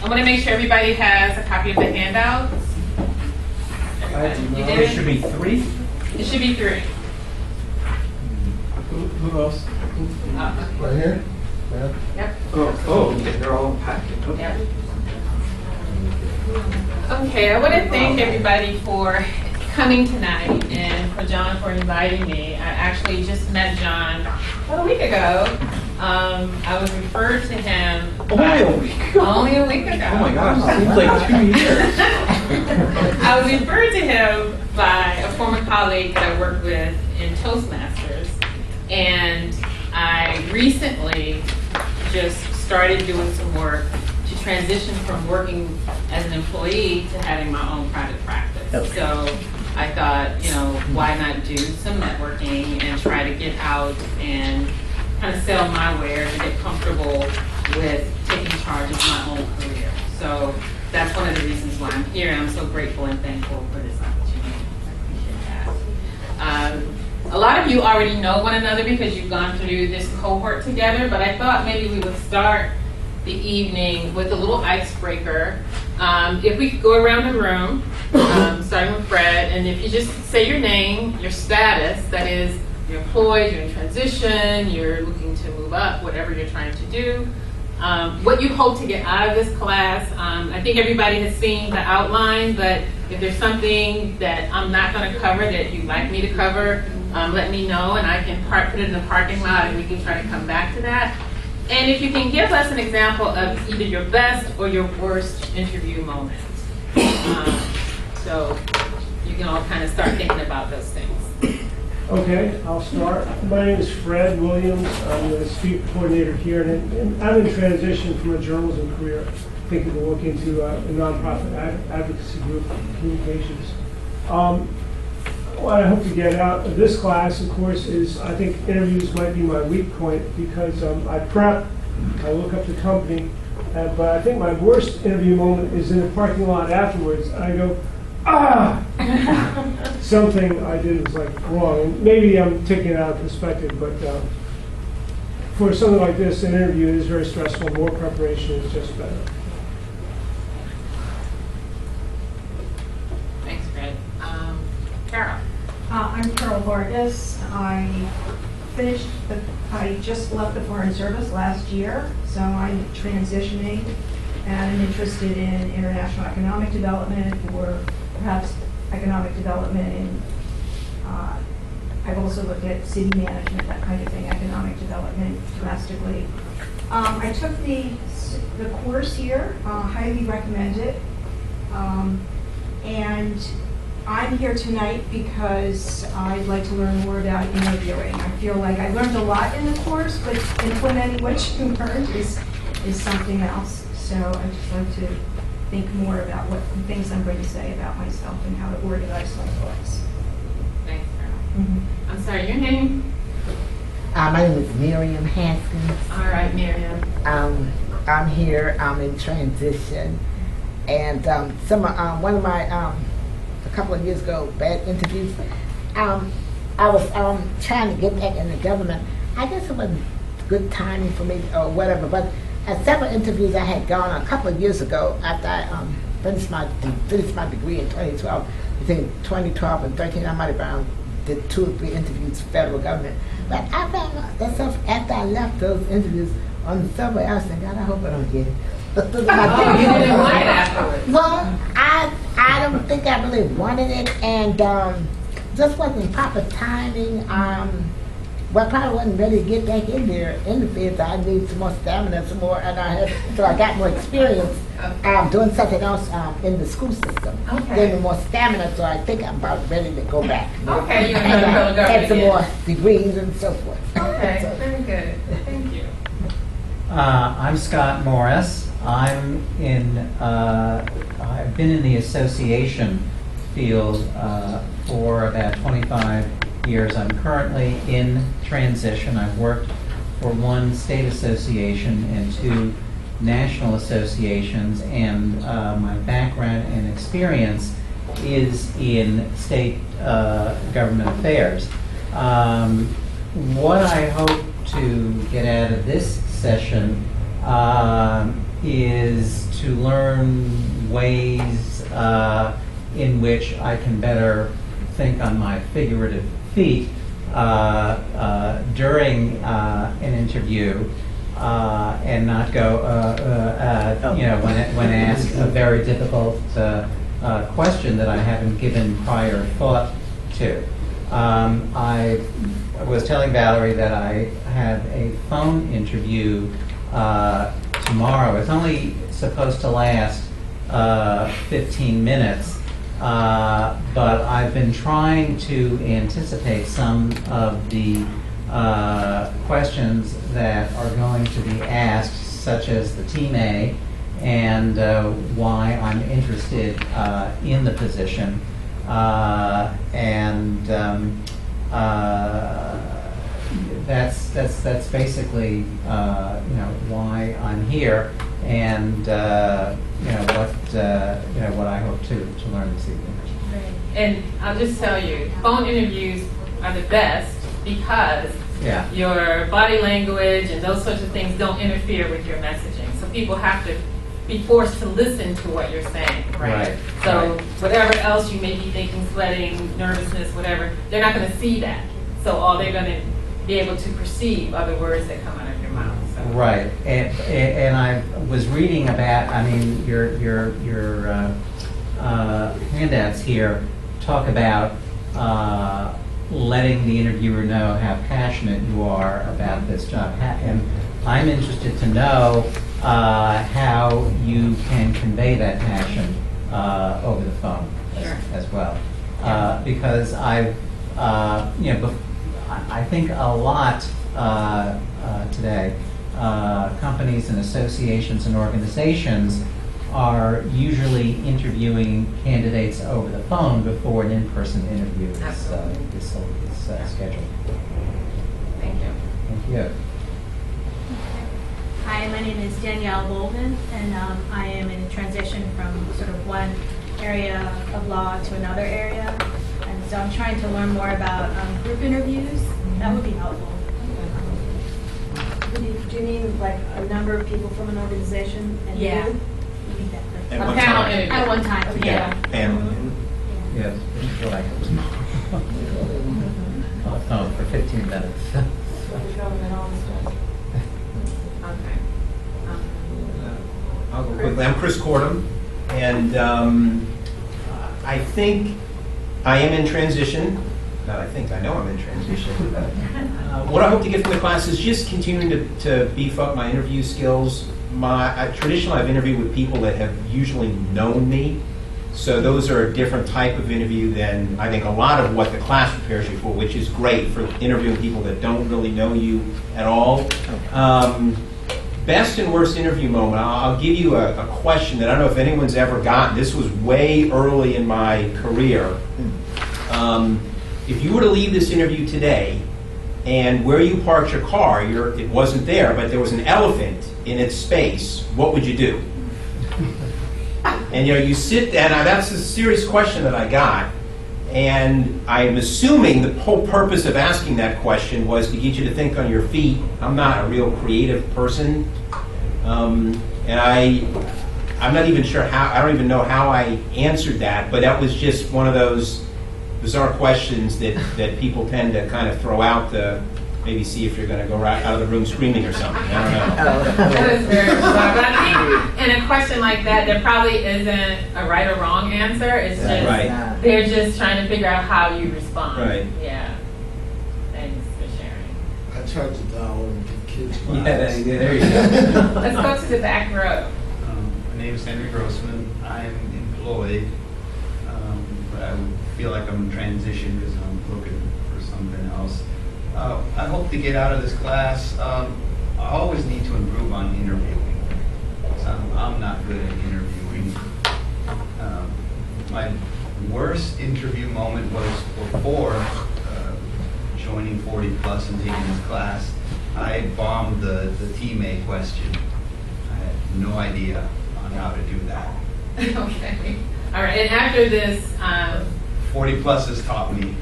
I want to make sure everybody has a copy of the handouts. You did It should be 3. It should be 3. Who else? Right here? Yeah. Yep. Oh, okay, they're all packed. Okay. Yep. Okay, I want to thank everybody for coming tonight and for John for inviting me. I actually just met John about a week ago. I was referred to him. Only a week ago? Only a week ago. Oh my gosh, seems like 2 years. I was referred to him by a former colleague that I worked with in Toastmasters. And I recently just started doing some work to transition from working as an employee to having my own private practice. Okay. So I thought, why not do some networking and try to get out and kind of sell my wares and get comfortable with taking charge of my own career. So that's one of the reasons why I'm here, and I'm so grateful and thankful for this opportunity. I appreciate that. A lot of you already know one another because you've gone through this cohort together, but I thought maybe we would start the evening with a little icebreaker. If we could go around the room, starting with Fred, and if you just say your name, your status, that is, you're employed, you're in transition, you're looking to move up, whatever you're trying to do, what you hope to get out of this class. I think everybody has seen the outline, but if there's something that I'm not going to cover that you'd like me to cover, let me know, and I can put it in the parking lot, and we can try to come back to that. And if you can give us an example of either your best or your worst interview moment. So you can all kind of start thinking about those things. Okay, I'll start. My name is Fred Williams. I'm the speaker coordinator here, and I'm in transition from a journalism career, thinking to look into a nonprofit advocacy group, communications. What I hope to get out of this class, of course, is I think interviews might be my weak point because I prep, I look up the company, but I think my worst interview moment is in the parking lot afterwards. I go, something I did was like wrong. And maybe I'm taking it out of perspective, but for something like this, an interview is very stressful. More preparation is just better. Thanks, Fred. Carol. I'm Carol Vargas. I just left the Foreign Service last year, so I'm transitioning and I'm interested in international economic development or perhaps economic development in, I've also looked at city management, that kind of thing, economic development domestically. I took the course here, highly recommend it. And I'm here tonight because I'd like to learn more about interviewing. I feel like I learned a lot in the course, but implementing what you learned is something else. So I'd just like to think more about what things I'm going to say about myself and how to organize my thoughts. Thanks, Carol. I'm sorry, your name? My name is Miriam Hanson. All right, Miriam. I'm here. I'm in transition, and one of my a couple of years ago bad interviews. I was trying to get back in the government. I guess it wasn't good timing for me or whatever, but at several interviews I had gone a couple of years ago after I finished my degree in 2012. Between 2012 and 13, I might have did 2 or 3 interviews for federal government. But I found myself after I left those interviews on the subway, I was thinking, God, I hope I don't get it. You didn't want it afterwards. Well, I don't think I really wanted it, and just wasn't proper timing. Well, I probably wasn't ready to get back in there in the field. I need some more stamina, so I got more experience doing something else in the school system. Okay. Gave me more stamina, so I think I'm about ready to go back. Okay, you're And going to go had some again. more degrees and so forth. Okay, So, very good. Thank you. I'm Scott Morris. I've been in the association field for about 25 years. I'm currently in transition. I've worked for 1 state association and 2 national associations, and my background and experience is in state government affairs. What I hope to get out of this session is to learn ways in which I can better think on my figurative feet during an interview and not go, when asked a very difficult question that I haven't given prior thought to. I was telling Valerie that I have a phone interview tomorrow. It's only supposed to last 15 minutes, but I've been trying to anticipate some of the questions that are going to be asked, such as the Team A and why I'm interested in the position. That's basically why I'm here, and what I hope to learn this evening. And I'll just tell you, phone interviews are the best because your body language and those sorts of things don't interfere with your messaging. So people have to be forced to listen to what you're saying, right? So whatever else you may be thinking, sweating, nervousness, whatever, they're not going to see that. So all they're going to be able to perceive are the words that come out of your mouth. So. Right, and I was reading about, your handouts here talk about letting the interviewer know how passionate you are about this job, and I'm interested to know how you can convey that passion over the phone as well, because I think a lot today, companies and associations and organizations are usually interviewing candidates over the phone before an in-person interview is scheduled. Thank you. Thank you. Hi, my name is Danielle Goldman, and I am in transition from sort of one area of law to another area. And so I'm trying to learn more about group interviews. That would be helpful. Do you mean like a number of people from an organization? And Yeah. you? At A one panel time. interview. At one time, yeah. Panel. Yes, what I on the phone for 15 minutes. Okay. I'll go quickly. I'm Chris Cordham, and I think I am in transition. Not I think, I know I'm in transition. What I hope to get from the class is just continuing to beef up my interview skills. Traditionally, I've interviewed with people that have usually known me, so those are a different type of interview than I think a lot of what the class prepares you for, which is great for interviewing people that don't really know you at all. Best and worst interview moment, I'll give you a question that I don't know if anyone's ever gotten. This was way early in my career. If you were to leave this interview today, and where you parked your car, it wasn't there, but there was an elephant in its space, what would you do? And you sit there, and that's a serious question that I got, and I'm assuming the whole purpose of asking that question was to get you to think on your feet. I'm not a real creative person, and I'm not even sure how, I don't even know how I answered that, but that was just one of those bizarre questions that people tend to kind of throw out to maybe see if you're going to go right out of the room screaming or something. I don't know. That is very bizarre. But I think in a question like that, there probably isn't a right or wrong answer. It's just, they're just trying to figure out how you respond. Right. Yeah. Thanks for sharing. I tried to dial into kids' class. Yeah, there you go. Let's go to the back row. My name is Henry Grossman. I'm employed, but I feel like I'm in transition because I'm looking for something else. I hope to get out of this class. I always need to improve on interviewing. I'm not good at interviewing. My worst interview moment was before joining 40 Plus and taking this class. I bombed the Team A question. I had no idea on how to do that. Okay. All right. And after this, 40 Plus has taught me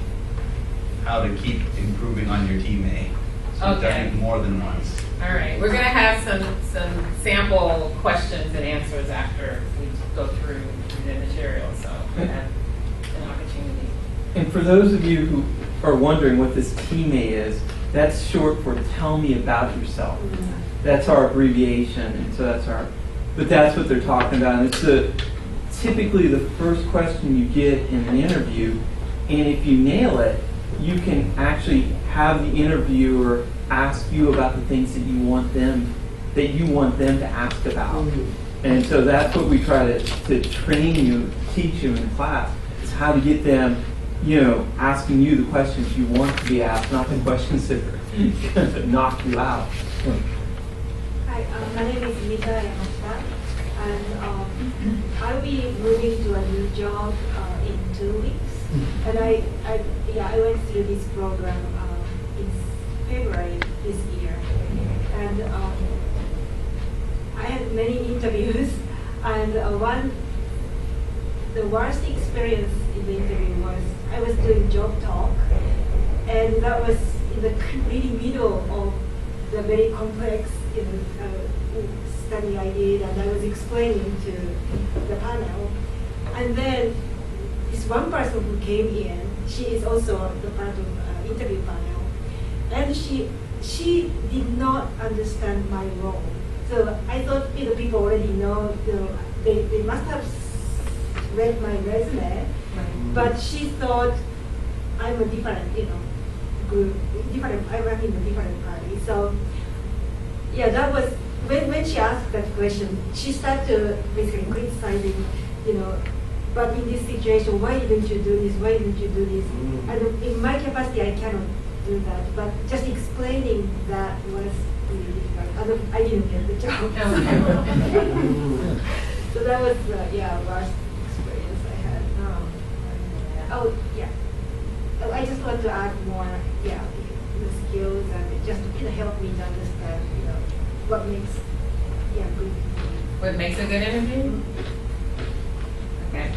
how to keep improving on your Team A. So I've done Okay. it more than once. All right, we're gonna have some sample questions and answers after we go through the material, so we have an opportunity. And for those of you who are wondering what this TMA is, that's short for Tell Me About Yourself. That's our abbreviation, and so but that's what they're talking about. And it's typically the first question you get in an interview, and if you nail it, you can actually have the interviewer ask you about the things that you want them to ask about. And so that's what we try to train you, teach you in class, is how to get them, asking you the questions you want to be asked, not the questions that are going to knock you out. Hi, my name is Miriam Hanson, and I'll be moving to a new job in 2 weeks. And I went through this program in February this year, and I had many interviews, and the worst experience in the interview was I was doing job talk, and that was in the really middle of the very complex study I did, and I was explaining to the panel, and then this one person who came in, she is also the part of interview panel, and she did not understand my role. So I thought people already know, they must have read my resume, but she thought I'm a different, group, I'm in a different party. So yeah, that was, when she asked that question, she started to basically criticizing, but in this situation, why didn't you do this? Why didn't you do this? And in my capacity, I cannot do that. But just explaining that was really difficult. I didn't get the job. So that was worst experience I had. I just want to add more, the skills and just to help me to understand, what makes good. What makes a good interview? Okay.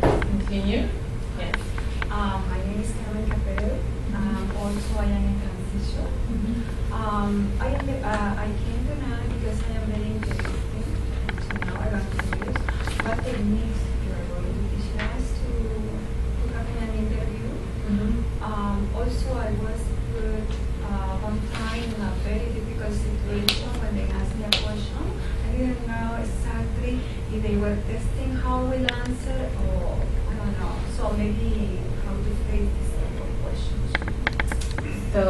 Continue. Yes. My name is Carmen Capello. Also, I am in transition. I came to now because I am very interested. So now I want to use what techniques you are going to teach us to have an interview. Also, I was put one time in a very difficult situation when they asked me a question. I didn't know exactly if they were testing how I will answer or I don't know. So maybe how to face this type of questions. So,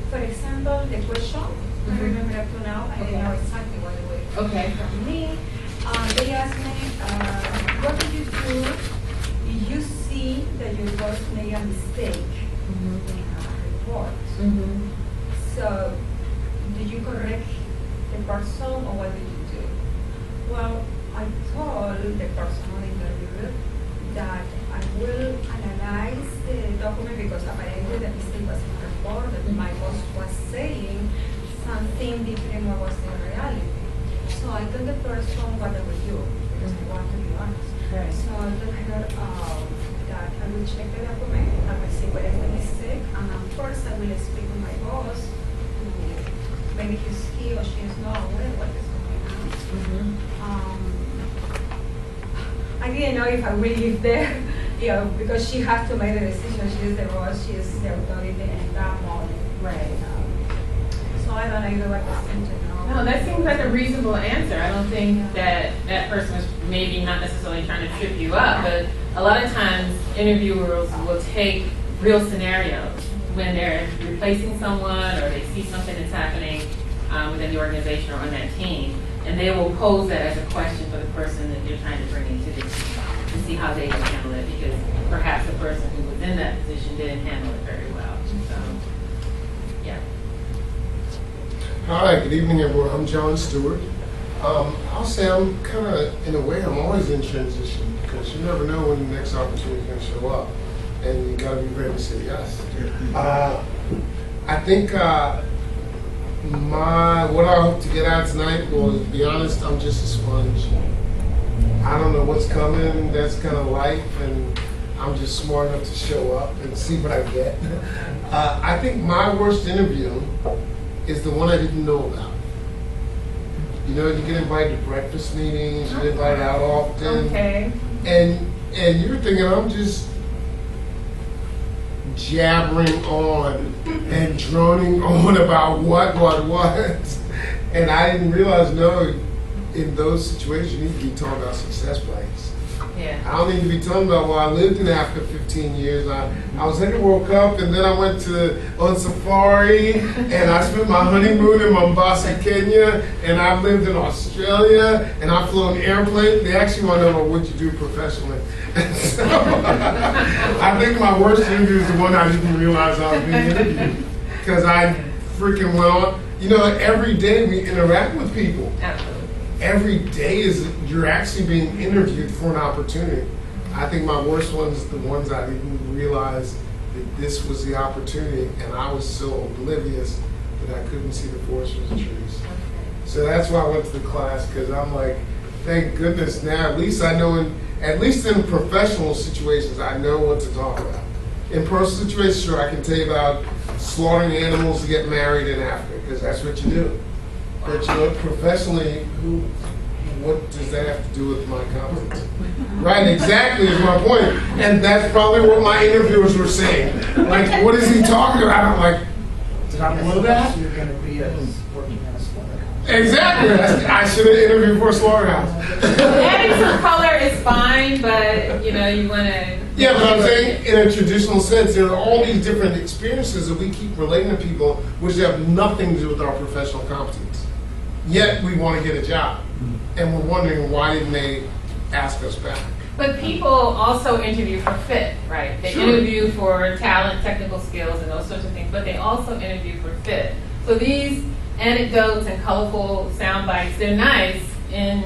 for example, the question, I remember up to now, I didn't know exactly what it was from me. They asked me, what do you do if you see that your boss made a mistake in a report? So, did you correct the person or what did you do? Well, I told the person on the interview that I will analyze the document because apparently the mistake was in the report, that my boss was saying something different what was in reality. So I told the person what I would do because I want to be honest. Right. So I told her that I will check the document, I will see what is the mistake, and of course I will speak to my boss to maybe he or she is not aware what is going on. I didn't know if I will live there, because she has to make the decision. She is the boss, she is the authority in that moment. right. So I don't know what question to know. No, that seems like a reasonable answer. I don't think that person was maybe not necessarily trying to trip you up, but a lot of times interviewers will take real scenarios when they're replacing someone or they see something that's happening within the organization or on that team, and they will pose that as a question for the person that you're trying to bring into the team to see how they can handle it, because perhaps the person who was in that position didn't handle it very well. So, yeah. Hi, good evening, everyone. I'm John Stewart. I'll say I'm kind of, in a way, I'm always in transition because you never know when the next opportunity is going to show up, and you got to be ready to say yes. I think What I hope to get out tonight, well, to be honest, I'm just a sponge. I don't know what's coming. That's kind of life, and I'm just smart enough to show up and see what I get. I think my worst interview is the one I didn't know about. You know, you get invited to breakfast meetings, you get invited out often. Okay. And you're thinking, I'm just jabbering on and droning on about what. And I didn't realize, no, in those situations, you need to be talking about success plans. Yeah. I don't need to be talking about, well, I lived in Africa 15 years. I was at the World Cup, and then I went on safari, and I spent my honeymoon in Mombasa, Kenya, and I've lived in Australia, and I've flown airplanes. They actually want to know what you do professionally. So, I think my worst interview is the one I didn't realize I was being interviewed, because I freaking went on. You know, every day we interact with people. Absolutely. Every day you're actually being interviewed for an opportunity. I think my worst ones are the ones I didn't realize that this was the opportunity, and I was so oblivious that I couldn't see the forest for the trees. Okay. So that's why I went to the class, because I'm like, thank goodness now, at least I know, at least in professional situations, I know what to talk about. In personal situations, sure, I can tell you about slaughtering animals to get married in Africa, because that's what you do. But you know, professionally, what does that have to do with my competence? Right, exactly is my point. And that's probably what my interviewers were saying. Like, what is he talking about? I'm like, did I blow that? You're going to be working on a slaughterhouse. Exactly. I should have interviewed for a slaughterhouse. Adding some color is fine, but you know, you want to. Yeah, but I'm saying in a traditional sense, there are all these different experiences that we keep relating to people which have nothing to do with our professional competence. Yet we want to get a job. And we're wondering, why didn't they ask us back? But people also interview for fit, right? They interview for talent, technical skills, and those sorts of things, but they also interview for fit. So these anecdotes and colorful sound bites, they're nice in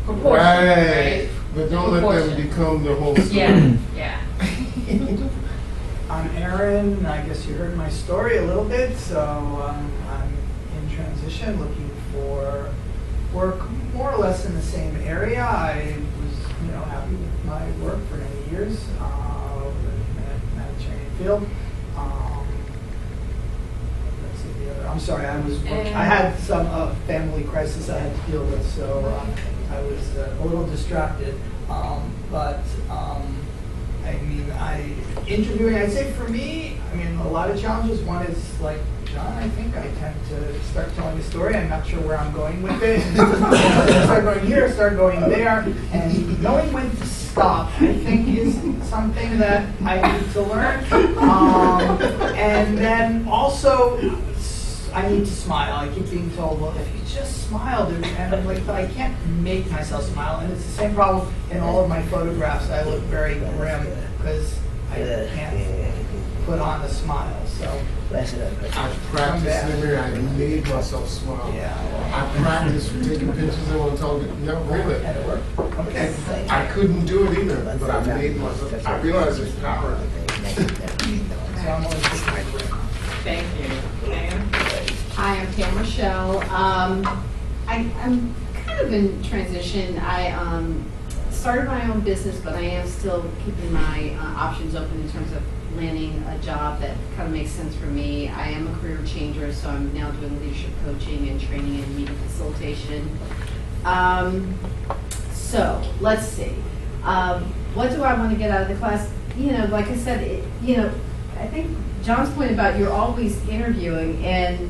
proportion, right? But don't let them become the whole story. Yeah. I'm Aaron. I guess you heard my story a little bit. So I'm in transition, looking for work more or less in the same area. I was, happy with my work for many years in the humanitarian field. Let's see the other. I'm sorry. I had some family crisis I had to deal with, so I was a little distracted. Interviewing, I'd say for me, a lot of challenges. One is like John, I think I tend to start telling a story. I'm not sure where I'm going with it. Start going here, start going there, and knowing when to stop, I think, is something that I need to learn. And then also, I need to smile. I keep being told, well, if you just smile, dude, and I'm like, but I can't make myself smile. And it's the same problem in all of my photographs. I look very grim because I can't put on a smile. So I practiced in the mirror. I made myself smile. Yeah. I practiced for taking pictures and want to talk. No, really. And it worked. Okay. And I couldn't do it either, but I made myself. I realized there's power in it. So I'm always Thank you. Ma'am? Hi, I'm Pam Rochelle. I'm kind of in transition. I started my own business, but I am still keeping my options open in terms of landing a job that kind of makes sense for me. I am a career changer, so I'm now doing leadership coaching and training and meeting facilitation. So let's see. What do I want to get out of the class? Like I said, I think John's point about you're always interviewing, and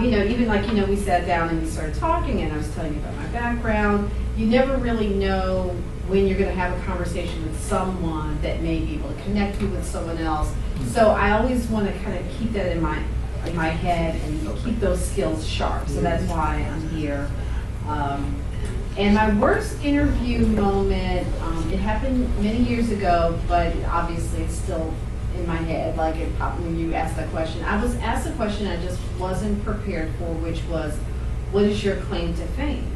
even like we sat down and we started talking, and I was telling you about my background. You never really know when you're going to have a conversation with someone that may be able to connect you with someone else. So I always want to kind of keep that in my head and keep those skills sharp. So that's why I'm here. And my worst interview moment, it happened many years ago, but obviously it's still in my head, like it popped when you asked that question. I was asked a question I just wasn't prepared for, which was, what is your claim to fame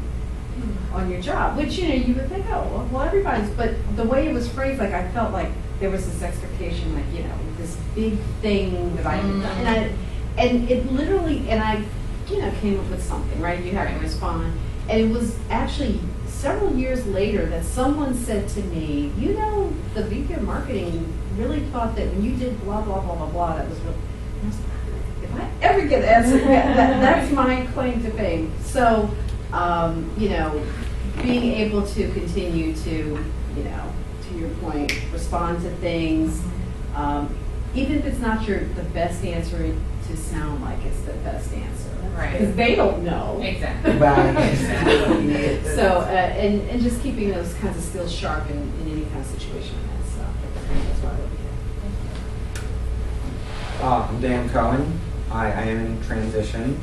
on your job? Which, you would think, oh, well, everybody's, but the way it was phrased, like I felt like there was this expectation, like, this big thing that I had done. And it literally, and I came up with something, right? You have to respond. And it was actually several years later that someone said to me, the VP of marketing really thought that when you did blah, blah, blah, blah, blah, that was really, and I was like, if I ever get answered, that's my claim to fame. So, being able to continue to, to your point, respond to things, even if it's not the best answer, to sound like it's the best answer. Right. Because they don't know. Exactly. Right. So, and just keeping those kinds of skills sharp in any kind of situation. So that's why I would be I'm Dan Cohen. I am in transition.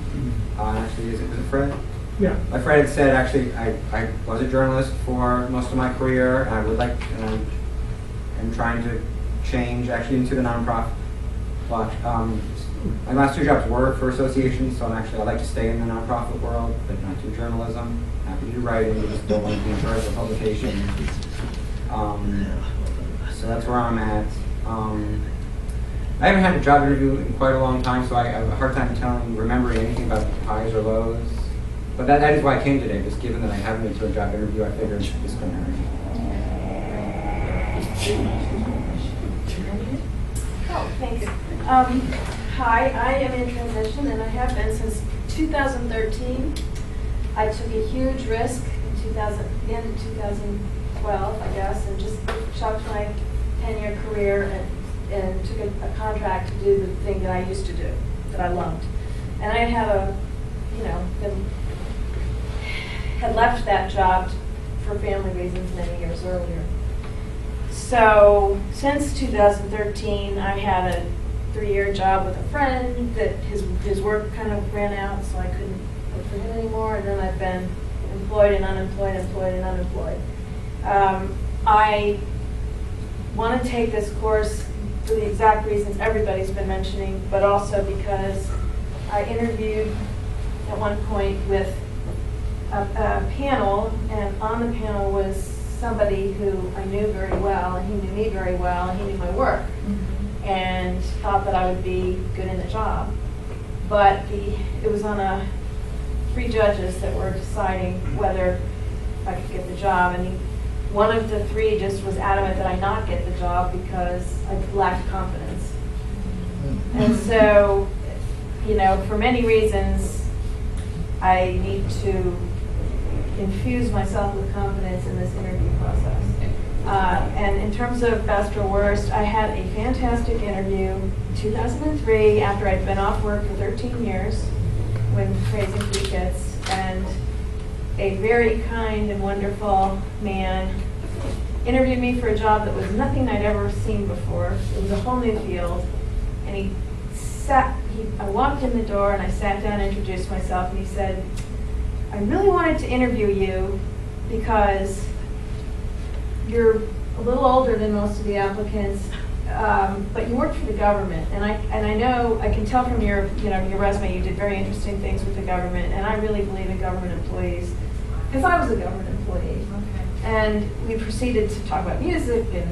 Actually, was it Fred? Yeah. My friend had said, actually, I was a journalist for most of my career, and I would like, and I'm trying to change actually into the nonprofit. But my last two jobs were for associations, so I'd like to stay in the nonprofit world, but not do journalism. Happy to do writing, but just don't want to be in charge of publication. So that's where I'm at. I haven't had a job interview in quite a long time, so I have a hard time remembering anything about highs or lows. But that is why I came today, just given that I haven't been to a job interview, I figured this could hurt. Oh, thanks. Hi, I am in transition, and I have been since 2013. I took a huge risk in the end of 2012, I guess, and just chucked my 10-year career and took a contract to do the thing that I used to do, that I loved. And I had left that job for family reasons many years earlier. So since 2013, I had a 3-year job with a friend that his work kind of ran out, so I couldn't work for him anymore. And then I've been employed and unemployed, employed and unemployed. I want to take this course for the exact reasons everybody's been mentioning, but also because I interviewed at one point with a panel, and on the panel was somebody who I knew very well, and he knew me very well, and he knew my work, and thought that I would be good in the job. But it was on 3 judges that were deciding whether I could get the job, and one of the 3 just was adamant that I not get the job because I lacked confidence. And so, for many reasons, I need to infuse myself with confidence in this interview process. And in terms of best or worst, I had a fantastic interview in 2003 after I'd been off work for 13 years when raising 3 kids, and a very kind and wonderful man interviewed me for a job that was nothing I'd ever seen before. It was a whole new field, and I walked in the door and I sat down and introduced myself, and he said, I really wanted to interview you because you're a little older than most of the applicants, but you work for the government, and I know, I can tell from your resume you did very interesting things with the government, and I really believe in government employees, because I was a government employee. Okay. And we proceeded to talk about music and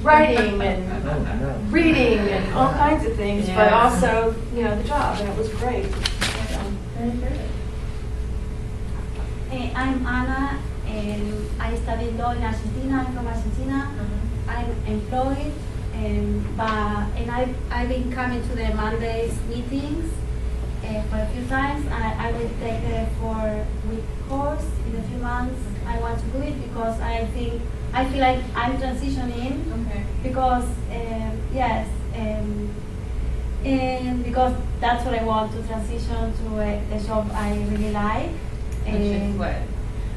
writing and reading and all kinds of things, but also, the job, and it was great. So, very good. I'm Ana, and I studied law in Argentina. I'm from Argentina. I'm employed, and I've been coming to the Mondays meetings for a few times. I will take the 4-week course in a few months. I want to do it because I feel like I'm transitioning. Okay. Because and because that's what I want, to transition to a job I really like. What?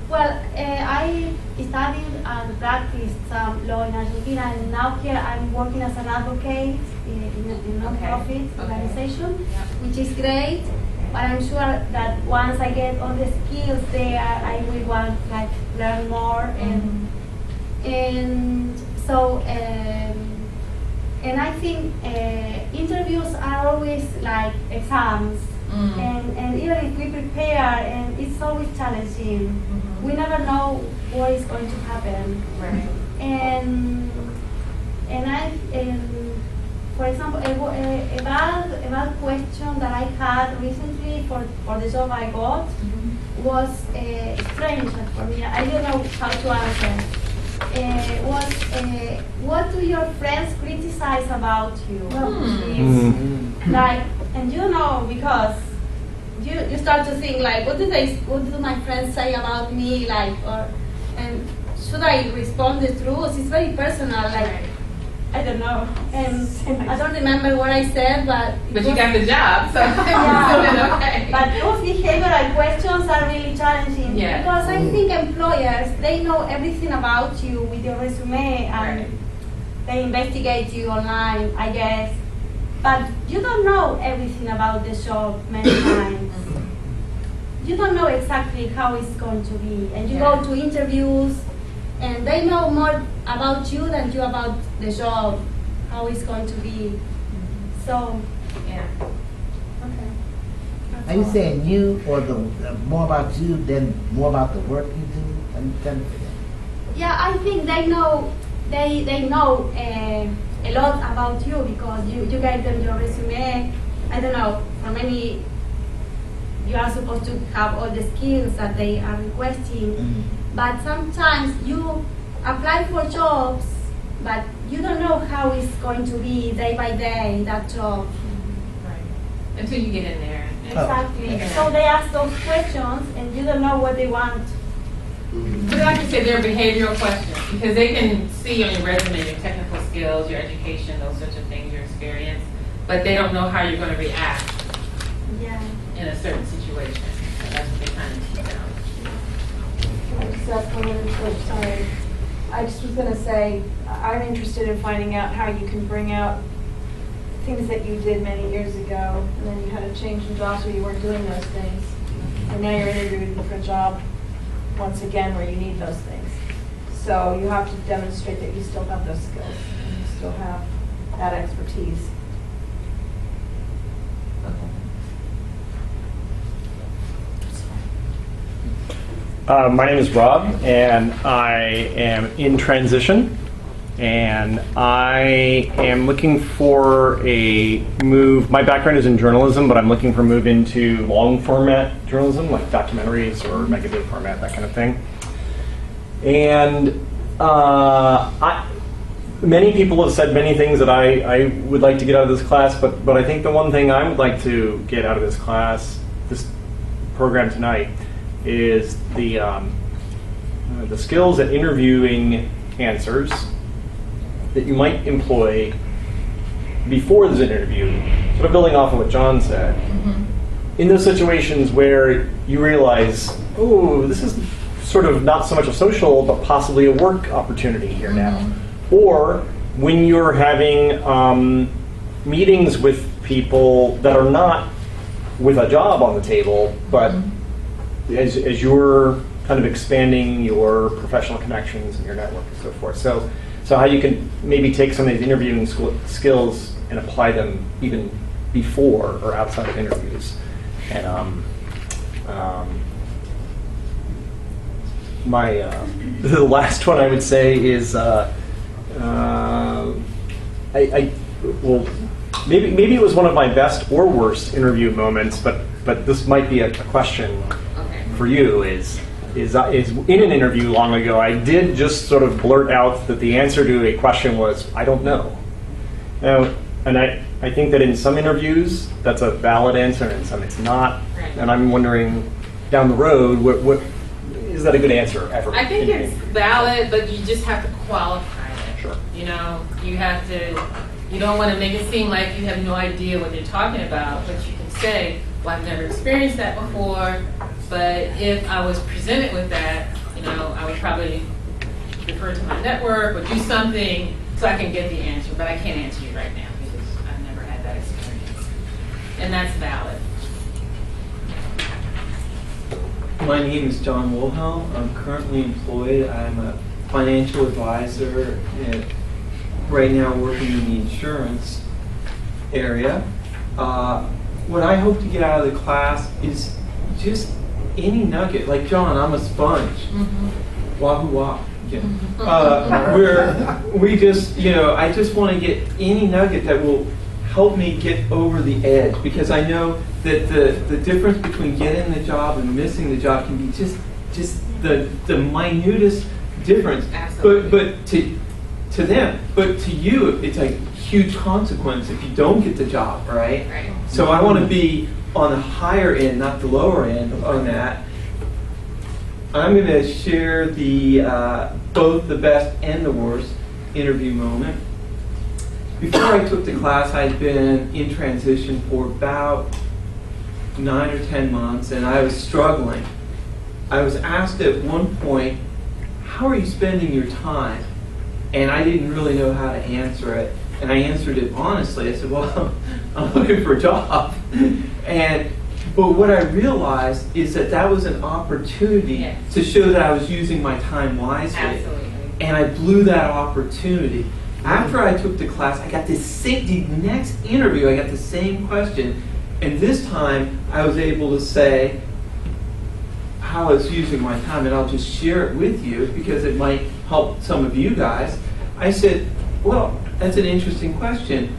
Well, I studied and practiced some law in Argentina, and now here I'm working as an advocate in a non-profit organization, which is great. But I'm sure that once I get all the skills there, I will want learn more, and so and I think interviews are always like exams. And even if we prepare, and it's always challenging, we never know what is going to happen. Right. And for example, a bad question that I had recently for the job I got was strange for me. I don't know how to answer. What do your friends criticize about you? Like, and you know, because you start to think like, what do my friends say about me? Like, and should I respond the truth? It's very personal. Like, I don't know, and I don't remember what I said, but you got the job, so yeah. okay. But those behavioral questions are really challenging because I think employers, they know everything about you with your resume, and they investigate you online, I guess. But you don't know everything about the job many times. You don't know exactly how it's going to be, and you go to interviews, and they know more about you than you about the job, how it's going to be. So, yeah. Okay. Are you saying you, or the more about you than more about the work you do? Are you telling me that? Yeah, I think they know they know a lot about you because you gave them your resume. I don't know, how many you are supposed to have all the skills that they are requesting. But sometimes you apply for jobs, but you don't know how it's going to be day by day, that job. Right. Until you get in there. Exactly. So they ask those questions and you don't know what they want. But like you said, they're behavioral questions because they can see on your resume your technical skills, your education, those sorts of things, your experience, but they don't know how you're going to react in a certain situation. So that's what they kind of tease out. Sorry. I just was going to say, I'm interested in finding out how you can bring out things that you did many years ago, and then you had a change in jobs where you weren't doing those things. And now you're interviewing for a job, once again, where you need those things. So you have to demonstrate that you still have those skills, and you still have that expertise. My name is Rob, and I am in transition, and I am looking for a move. My background is in journalism, but I'm looking for a move into long format journalism, like documentaries or magazine format, that kind of thing. And many people have said many things that I would like to get out of this class, but I think the one thing I would like to get out of this class, this program tonight, is the skills at interviewing answers that you might employ before there's an interview, sort of building off of what John said. In those situations where you realize, oh, this is sort of not so much a social, but possibly a work opportunity here now. Or when you're having meetings with people that are not with a job on the table, but as you're kind of expanding your professional connections and your network and so forth. So how you can maybe take some of these interviewing skills and apply them even before or outside of interviews. And the last one I would say is maybe it was one of my best or worst interview moments, but this might be a question for you. Is in an interview long ago, I did just sort of blurt out that the answer to a question was, I don't know. Now, and I think that in some interviews, that's a valid answer, and in some it's not. Right. And I'm wondering, down the road, what is that a good answer ever? I think it's valid, but you just have to qualify it. Sure. You know, you don't want to make it seem like you have no idea what they're talking about, but you can say, well, I've never experienced that before, but if I was presented with that, you know, I would probably refer to my network or do something so I can get the answer, but I can't answer you right now because I've never had that experience. And that's valid. My name is John Wilhelm. I'm currently employed. I'm a financial advisor and right now working in the insurance area. What I hope to get out of the class is just any nugget. Like John, I'm a sponge. Wahoo wah. Yeah. Where we just, I just want to get any nugget that will help me get over the edge, because I know that the difference between getting the job and missing the job can be just the minutest difference. Absolutely. But to them, but to you, it's a huge consequence if you don't get the job, right? Right. So I want to be on the higher end, not the lower end on that. I'm going to share the both the best and the worst interview moment. Before I took the class, I'd been in transition for about 9 or 10 months, and I was struggling. I was asked at one point, how are you spending your time? And I didn't really know how to answer it. And I answered it honestly. I said, well, I'm looking for a job. But what I realized is that was an opportunity to show that I was using my time wisely. Absolutely. And I blew that opportunity. After I took the class, I got the next interview, I got the same question. And this time, I was able to say how I was using my time, and I'll just share it with you because it might help some of you guys. I said, well, that's an interesting question.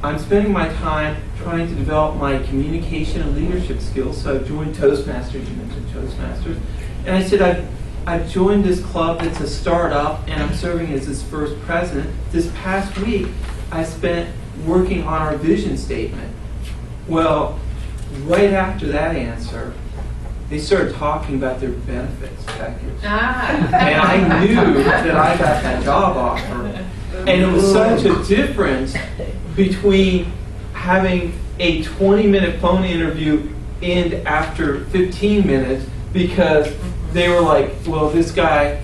I'm spending my time trying to develop my communication and leadership skills. So I've joined Toastmasters, you mentioned Toastmasters. And I said, I've joined this club that's a startup, and I'm serving as its first president. This past week, I spent working on our vision statement. Well, right after that answer, they started talking about their benefits package. And I knew that I got that job offer. And it was such a difference between having a 20-minute phone interview end after 15 minutes because they were like, well, this guy,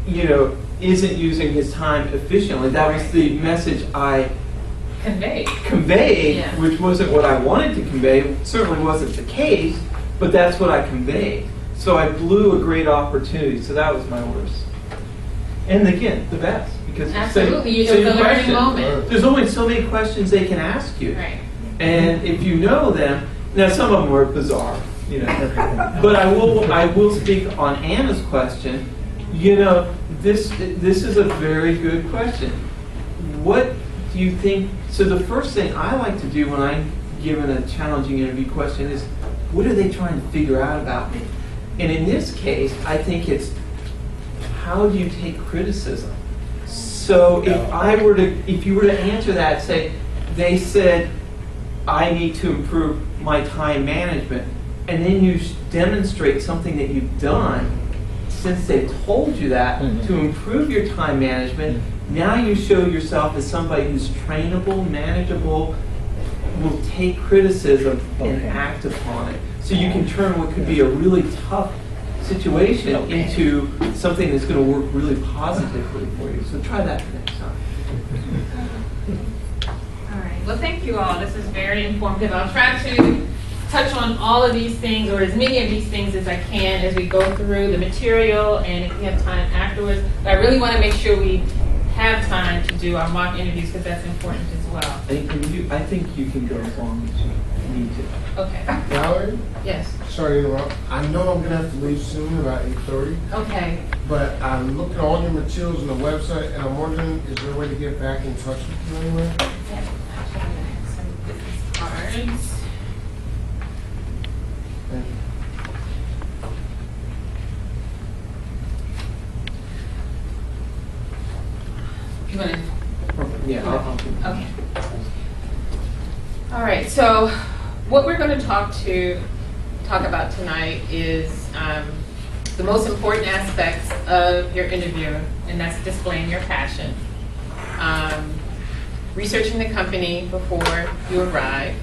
isn't using his time efficiently. That was the message I conveyed, Yeah. which wasn't what I wanted to convey. It certainly wasn't the case, but that's what I conveyed. So I blew a great opportunity. So that was my worst. And again, the best. Because Absolutely, it was a learning moment. There's only so many questions they can ask you. Right. And if you know them, now some of them are bizarre, but I will speak on Anna's question. This is a very good question. What do you think? So the first thing I like to do when I'm given a challenging interview question is, what are they trying to figure out about me? And in this case, I think it's, how do you take criticism? So if you were to answer that, say, they said, I need to improve my time management, and then you demonstrate something that you've done since they told you that to improve your time management, now you show yourself as somebody who's trainable, manageable, will take criticism and act upon it. So you can turn what could be a really tough situation into something that's going to work really positively for you. So try that next time. All right. Well, thank you all. This is very informative. I'll try to touch on all of these things, or as many of these things as I can, as we go through the material, and if we have time afterwards. But I really want to make sure we have time to do our mock interviews because that's important as well. I think you can go as long as you need to. Okay. Valerie? Yes. Sorry to interrupt. I know I'm going to have to leave soon, about 8:30. Okay. But I'm looking at all your materials on the website, and I'm wondering, is there a way to get back in touch with you anywhere? Yeah. Actually, I'm going to have some business cards. Thank you. You want to? Yeah. Okay. All right. So, what we're going to talk about tonight is the most important aspects of your interview, and that's displaying your passion, researching the company before you arrive,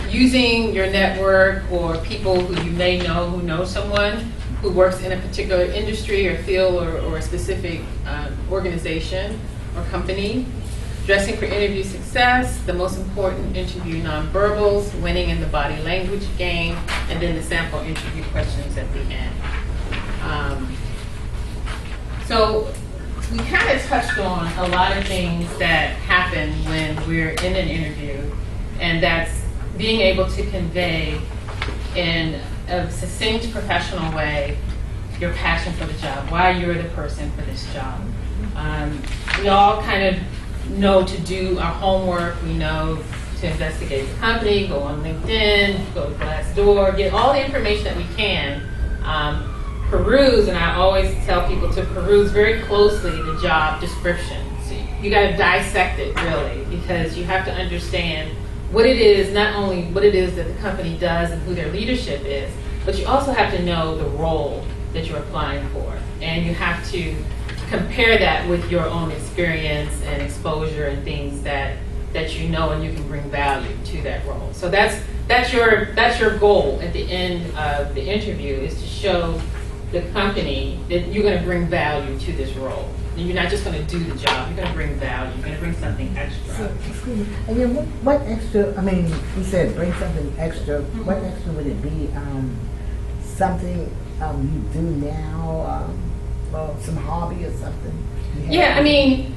using your network or people who you may know who know someone who works in a particular industry or field or a specific organization or company, dressing for interview success, the most important interview nonverbals, winning in the body language game, and then the sample interview questions at the end. So we kind of touched on a lot of things that happen when we're in an interview, and that's being able to convey in a succinct, professional way your passion for the job, why you're the person for this job. We all kind of know to do our homework. We know to investigate the company, go on LinkedIn, go to Glassdoor, get all the information that we can. Peruse, and I always tell people to peruse very closely the job description. So you got to dissect it really, because you have to understand what it is, not only what it is that the company does and who their leadership is, but you also have to know the role that you're applying for. And you have to compare that with your own experience and exposure and things that you know and you can bring value to that role. So that's your goal at the end of the interview, is to show the company that you're going to bring value to this role. And you're not just going to do the job, you're going to bring value, you're going to bring something extra. And then what extra, I mean, you said bring something extra, what extra would it be? Something you do now, well, some hobby or something? Yeah, I mean,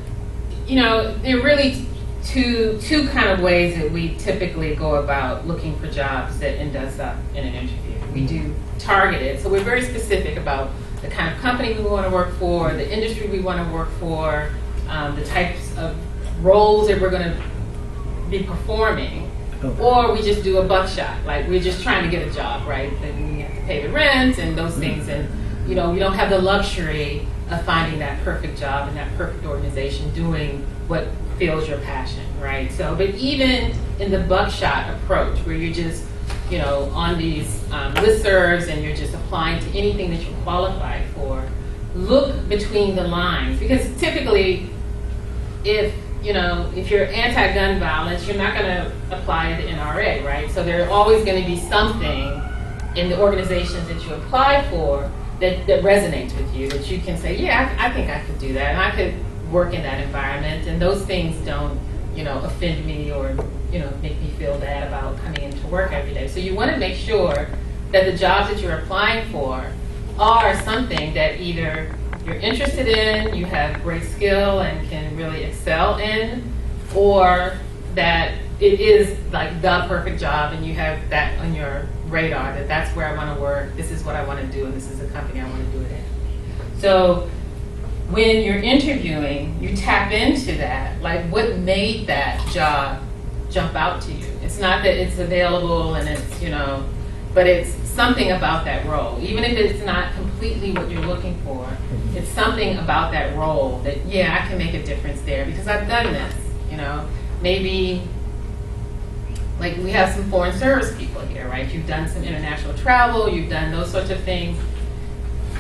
there are really two kind of ways that we typically go about looking for jobs that end us up in an interview. We do targeted, so we're very specific about the kind of company we want to work for, the industry we want to work for, the types of roles that we're going to be performing. Okay. Or we just do a buckshot, like we're just trying to get a job, right? Then we have to pay the rent and those things, and we don't have the luxury of finding that perfect job and that perfect organization doing what fills your passion, right? So, but even in the buckshot approach, where you're just on these listservs and you're just applying to anything that you're qualified for, look between the lines, because typically if you're anti-gun violence, you're not going to apply to the NRA, right? So there's always going to be something in the organizations that you apply for that resonates with you, that you can say, yeah, I think I could do that, and I could work in that environment, and those things don't offend me or make me feel bad about coming into work every day. So you want to make sure that the jobs that you're applying for are something that either you're interested in, you have great skill and can really excel in, or that it is like the perfect job and you have that on your radar, that that's where I want to work, this is what I want to do, and this is the company I want to do it in. So when you're interviewing, you tap into that, like what made that job jump out to you. It's not that it's available and it's, but it's something about that role. Even if it's not completely what you're looking for, it's something about that role that, yeah, I can make a difference there because I've done this, Maybe, like we have some foreign service people here, right? You've done some international travel, you've done those sorts of things.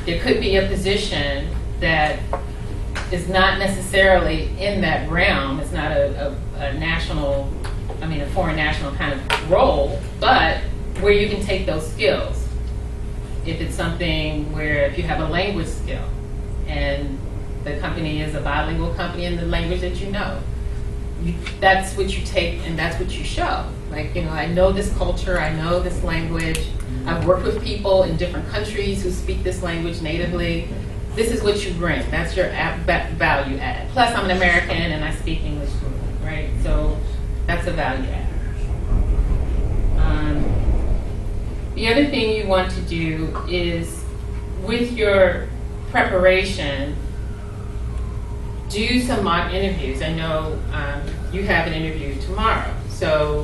There could be a position that is not necessarily in that realm. It's not a foreign national kind of role, but where you can take those skills. If it's something where if you have a language skill and the company is a bilingual company in the language that that's what you take and that's what you show. Like, I know this culture, I know this language, I've worked with people in different countries who speak this language natively. This is what you bring. That's your value add. Plus, I'm an American and I speak English fluently, right? So that's a value add. The other thing you want to do is, with your preparation, do some mock interviews. I know you have an interview tomorrow. So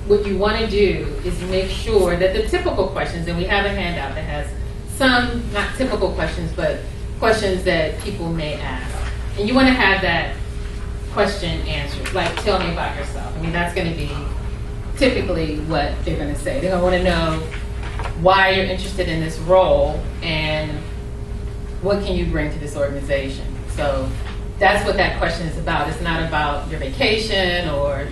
what you want to do is make sure that the typical questions, and we have a handout that has some, not typical questions, but questions that people may ask. And you want to have that question answered, like, tell me about yourself. That's going to be typically what they're going to say. They're going to want to know why you're interested in this role and what can you bring to this organization. So that's what that question is about. It's not about your vacation or,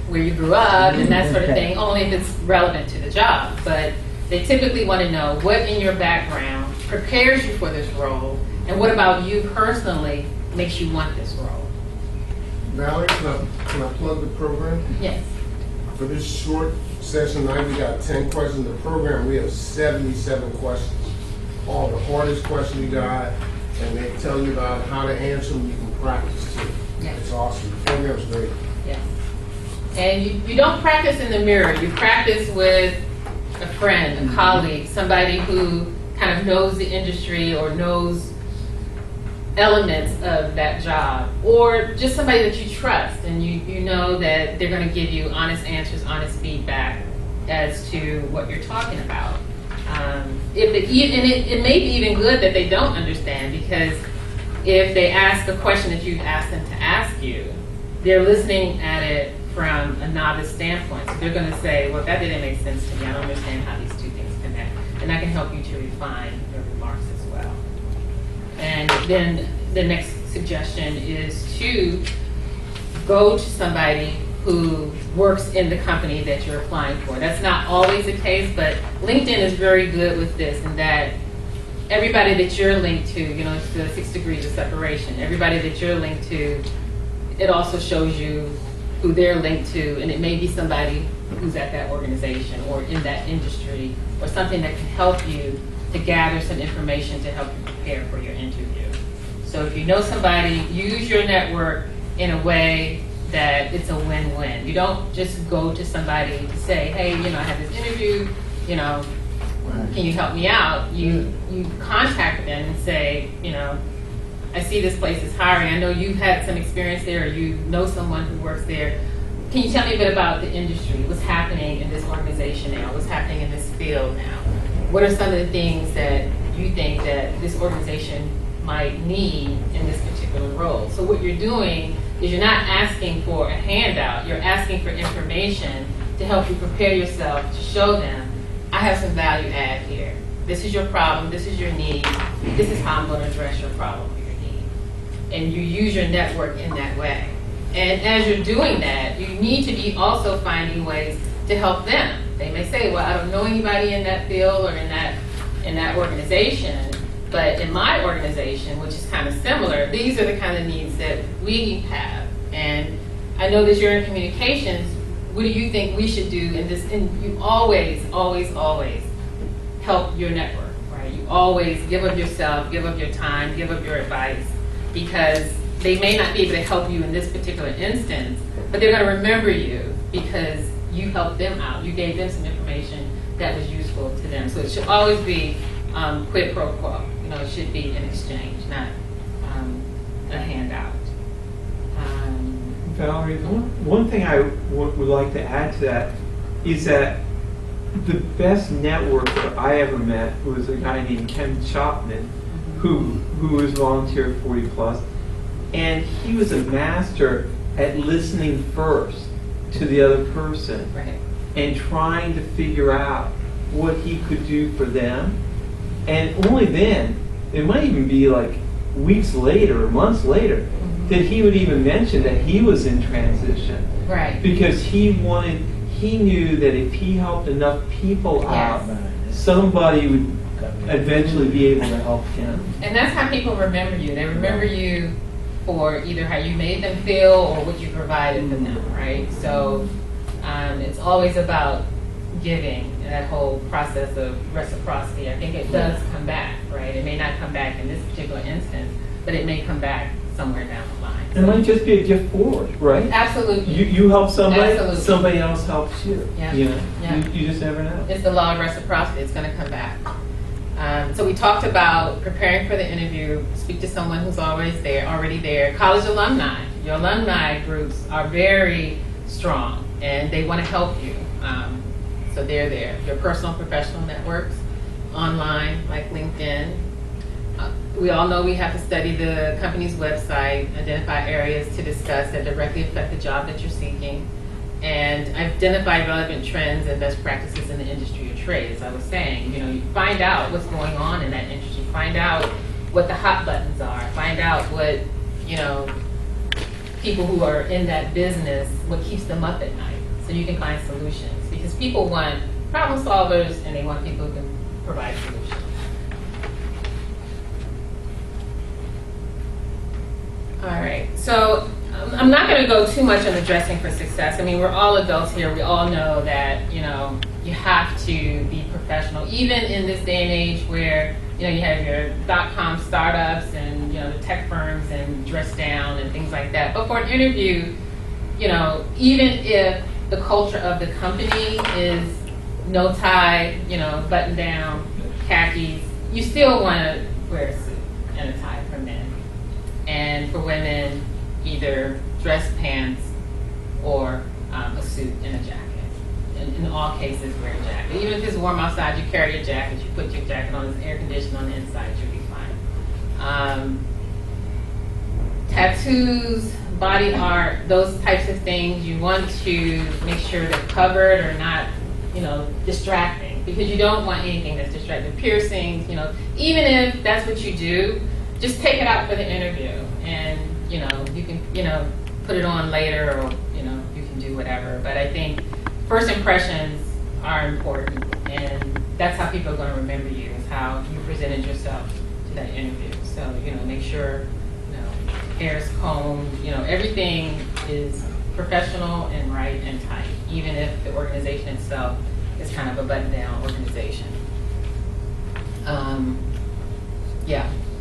where you grew up and that sort of thing, only if it's relevant to the job. But they typically want to know what in your background prepares you for this role, and what about you personally makes you want this role. Valerie, can I plug the program? Yes. For this short session tonight, we got 10 questions. The program, we have 77 questions. All the hardest questions we got, and they tell you about how to answer them. You can practice too. Yes. It's awesome. The program's great. Yes. And you don't practice in the mirror. You practice with a friend, a colleague, somebody who kind of knows the industry or knows elements of that job, or just somebody that you trust and you know that they're going to give you honest answers, honest feedback as to what you're talking about. It may be even good that they don't understand, because if they ask a question that you've asked them to ask you, they're listening at it from a novice standpoint. So they're going to say, well, that didn't make sense to me. I don't understand how these two things connect. And I can help you to refine your remarks as well. And then the next suggestion is to go to somebody who works in the company that you're applying for. That's not always the case, but LinkedIn is very good with this, in that everybody that you're linked to, it's the 6 degrees of separation. Everybody that you're linked to, it also shows you who they're linked to, and it may be somebody who's at that organization or in that industry, or something that can help you to gather some information to help you prepare for your interview. So if you know somebody, use your network in a way that it's a win-win. You don't just go to somebody to say, hey, I have this interview, can you help me out? You contact them and say, I see this place is hiring. I know you've had some experience there, or you know someone who works there. Can you tell me a bit about the industry? What's happening in this organization now? What's happening in this field now? What are some of the things that you think that this organization might need in this particular role? So what you're doing is you're not asking for a handout. You're asking for information to help you prepare yourself, to show them, I have some value add here. This is your problem. This is your need. This is how I'm going to address your problem or your need. And you use your network in that way. And as you're doing that, you need to be also finding ways to help them. They may say, well, I don't know anybody in that field or in that organization, but in my organization, which is kind of similar, these are the kind of needs that we have. And I know that you're in communications. What do you think we should do in this? And you always, always, always help your network, right? You always give of yourself, give of your time, give of your advice, because they may not be able to help you in this particular instance, but they're going to remember you because you helped them out. You gave them some information that was useful to them. So it should always be quid pro quo. It should be an exchange, not a handout. Valerie, one thing I would like to add to that is that the best network that I ever met was a guy named Chapman, who was volunteer 40 plus, and he was a master at listening first to the other person, right, and trying to figure out what he could do for them. And only then, it might even be like weeks later or months later, that he would even mention that he was in transition. Right. Because he knew that if he helped enough people out, somebody would eventually be able to help him. And that's how people remember you. They remember you for either how you made them feel or what you provided for them, right? So it's always about giving, and that whole process of reciprocity. I think it does come back, right? It may not come back in this particular instance, but it may come back somewhere down the line. It might just be a gift forward, right? Absolutely. You help somebody, Absolutely. somebody else helps you. Yeah. You just never know. It's the law of reciprocity. It's going to come back. So we talked about preparing for the interview, speak to someone who's already there. College alumni. Your alumni groups are very strong, and they want to help you. So they're there. Your personal professional networks, online, like LinkedIn. We all know we have to study the company's website, identify areas to discuss that directly affect the job that you're seeking, and identify relevant trends and best practices in the industry or trade. As I was saying, you find out what's going on in that industry, find out what the hot buttons are, find out what, people who are in that business, what keeps them up at night, so you can find solutions. Because people want problem solvers and they want people who can provide solutions. All right, so I'm not going to go too much on the dressing for success. I mean, we're all adults here. We all know that, you have to be professional, even in this day and age where, you have your .com startups and, the tech firms and dress down and things like that. But for an interview, even if the culture of the company is no tie, button down, khakis, you still want to wear a suit and a tie for men. And for women, either dress pants or a suit and a jacket. In all cases, wear a jacket. Even if it's warm outside, you carry your jacket. You put your jacket on. It's air conditioned on the inside. You'll be fine. Tattoos, body art, those types of things, you want to make sure they're covered or not, distracting, because you don't want anything that's distracting. Piercings, even if that's what you do, just take it out for the interview, and you can, put it on later, or you can do whatever. But I think first impressions are important, and that's how people are going to remember you, is how you presented yourself to that interview. So make sure hair's combed, everything is professional and right and tight, even if the organization itself is kind of a button-down organization.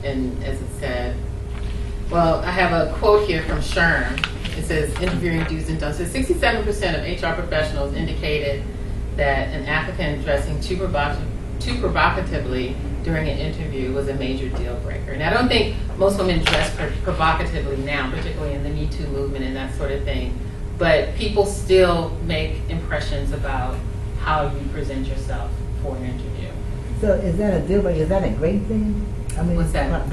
And as it said, well, I have a quote here from SHRM. It says, interviewing do's and don'ts. It says 67% of HR professionals indicated that an applicant dressing too provocatively during an interview was a major deal breaker. And I don't think most women dress provocatively now, particularly in the Me Too movement and that sort of thing. But people still make impressions about how you present yourself for an interview. So is that a deal breaker? Is that a great thing? I mean, what's that?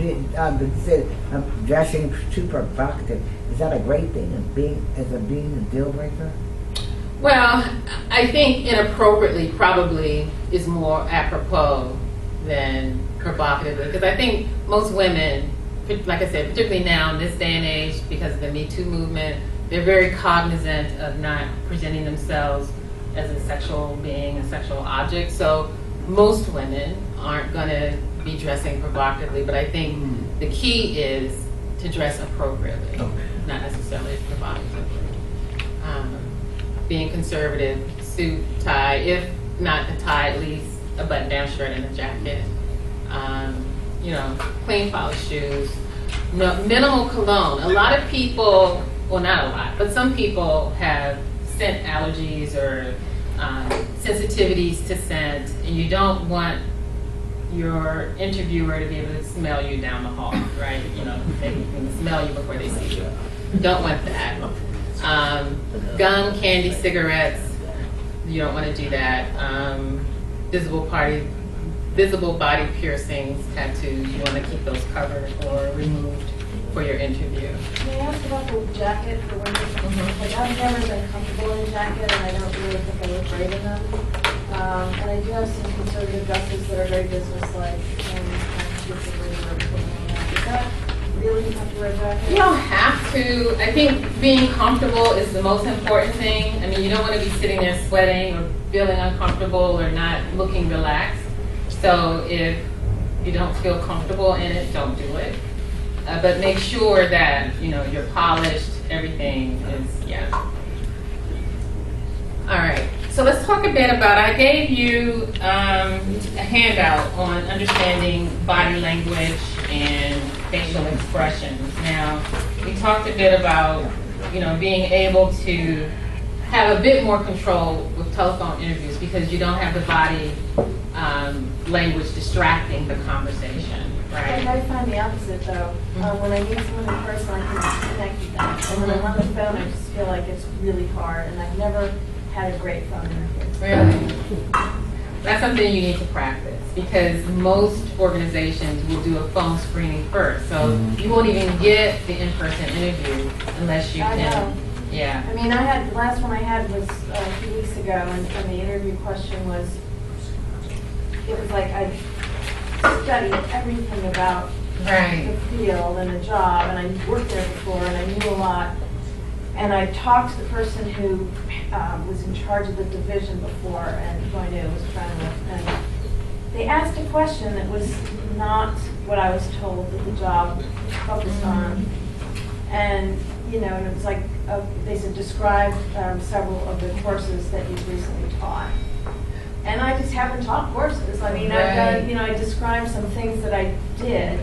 Dressing too provocative. Is that a great thing? Being a deal breaker? Well, I think inappropriately probably is more apropos than provocatively, because I think most women, like I said, particularly now in this day and age, because of the Me Too movement, they're very cognizant of not presenting themselves as a sexual being, a sexual object. So most women aren't going to be dressing provocatively, but I think the key is to dress appropriately, not necessarily provocatively. Being conservative, suit, tie, if not the tie, at least a button-down shirt and a jacket. Clean polished shoes, minimal cologne. A lot of people, well, not a lot, but some people have scent allergies or sensitivities to scent, and you don't want your interviewer to be able to smell you down the hall, right? They can smell you before they see you. Don't want that. Gum, candy, cigarettes, you don't want to do that. Visible body piercings, tattoos, you want to keep those covered or removed for your interview. May I ask about the jacket for women? Like, I've never been comfortable in a jacket, and I don't really think I look great in them. And I do have some conservative dresses that are very businesslike, and is that really have to wear a jacket? You don't have to. I think being comfortable is the most important thing. I mean, you don't want to be sitting there sweating or feeling uncomfortable or not looking relaxed. So if you don't feel comfortable in it, don't do it. But make sure that, you're polished, everything is, All right, so let's talk a bit about, I gave you a handout on understanding body language and facial expressions. Now, we talked a bit about, being able to have a bit more control with telephone interviews because you don't have the body language distracting the conversation, right? And I find the opposite though. When I meet someone in person, I can connect with them. And when I'm on the phone, I just feel like it's really hard, and I've never had a great phone interview. Really? That's something you need to practice, because most organizations will do a phone screening first. So you won't even get the in-person interview unless you I know. Yeah. I mean, the last one I had was a few weeks ago, and the interview question was, it was like I studied everything about the field and the job, and I worked there before, and I knew a lot. And I talked to the person who was in charge of the division before, and who I knew was a friend with, and they asked a question that was not what I was told that the job focused on. And, and it was like, they said, describe several of the courses that you've recently taught. And I just haven't taught courses. I mean, I've done, I described some things that I did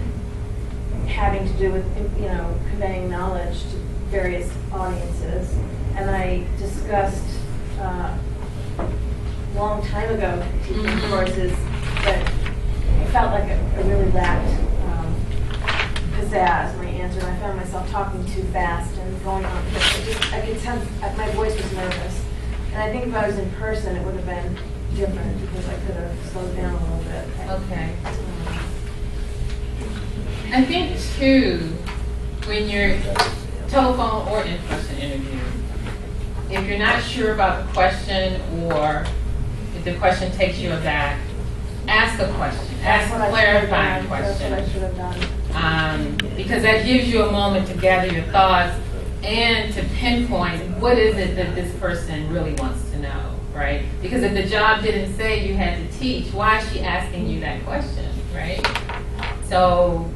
having to do with, conveying knowledge to various audiences. And I discussed a long time ago teaching courses that I felt like I really lacked pizzazz, my answer, and I found myself talking too fast and going on. I could sense my voice was nervous. And I think if I was in person, it would have been different because I could have slowed down a little bit. Okay. I think too, when you're telephone or in-person interview, if you're not sure about the question or if the question takes you aback, ask a question. Ask a clarifying question. That's what I should have done. Because that gives you a moment to gather your thoughts and to pinpoint what is it that this person really wants to know, right? Because if the job didn't say you had to teach, why is she asking you that question, right? So,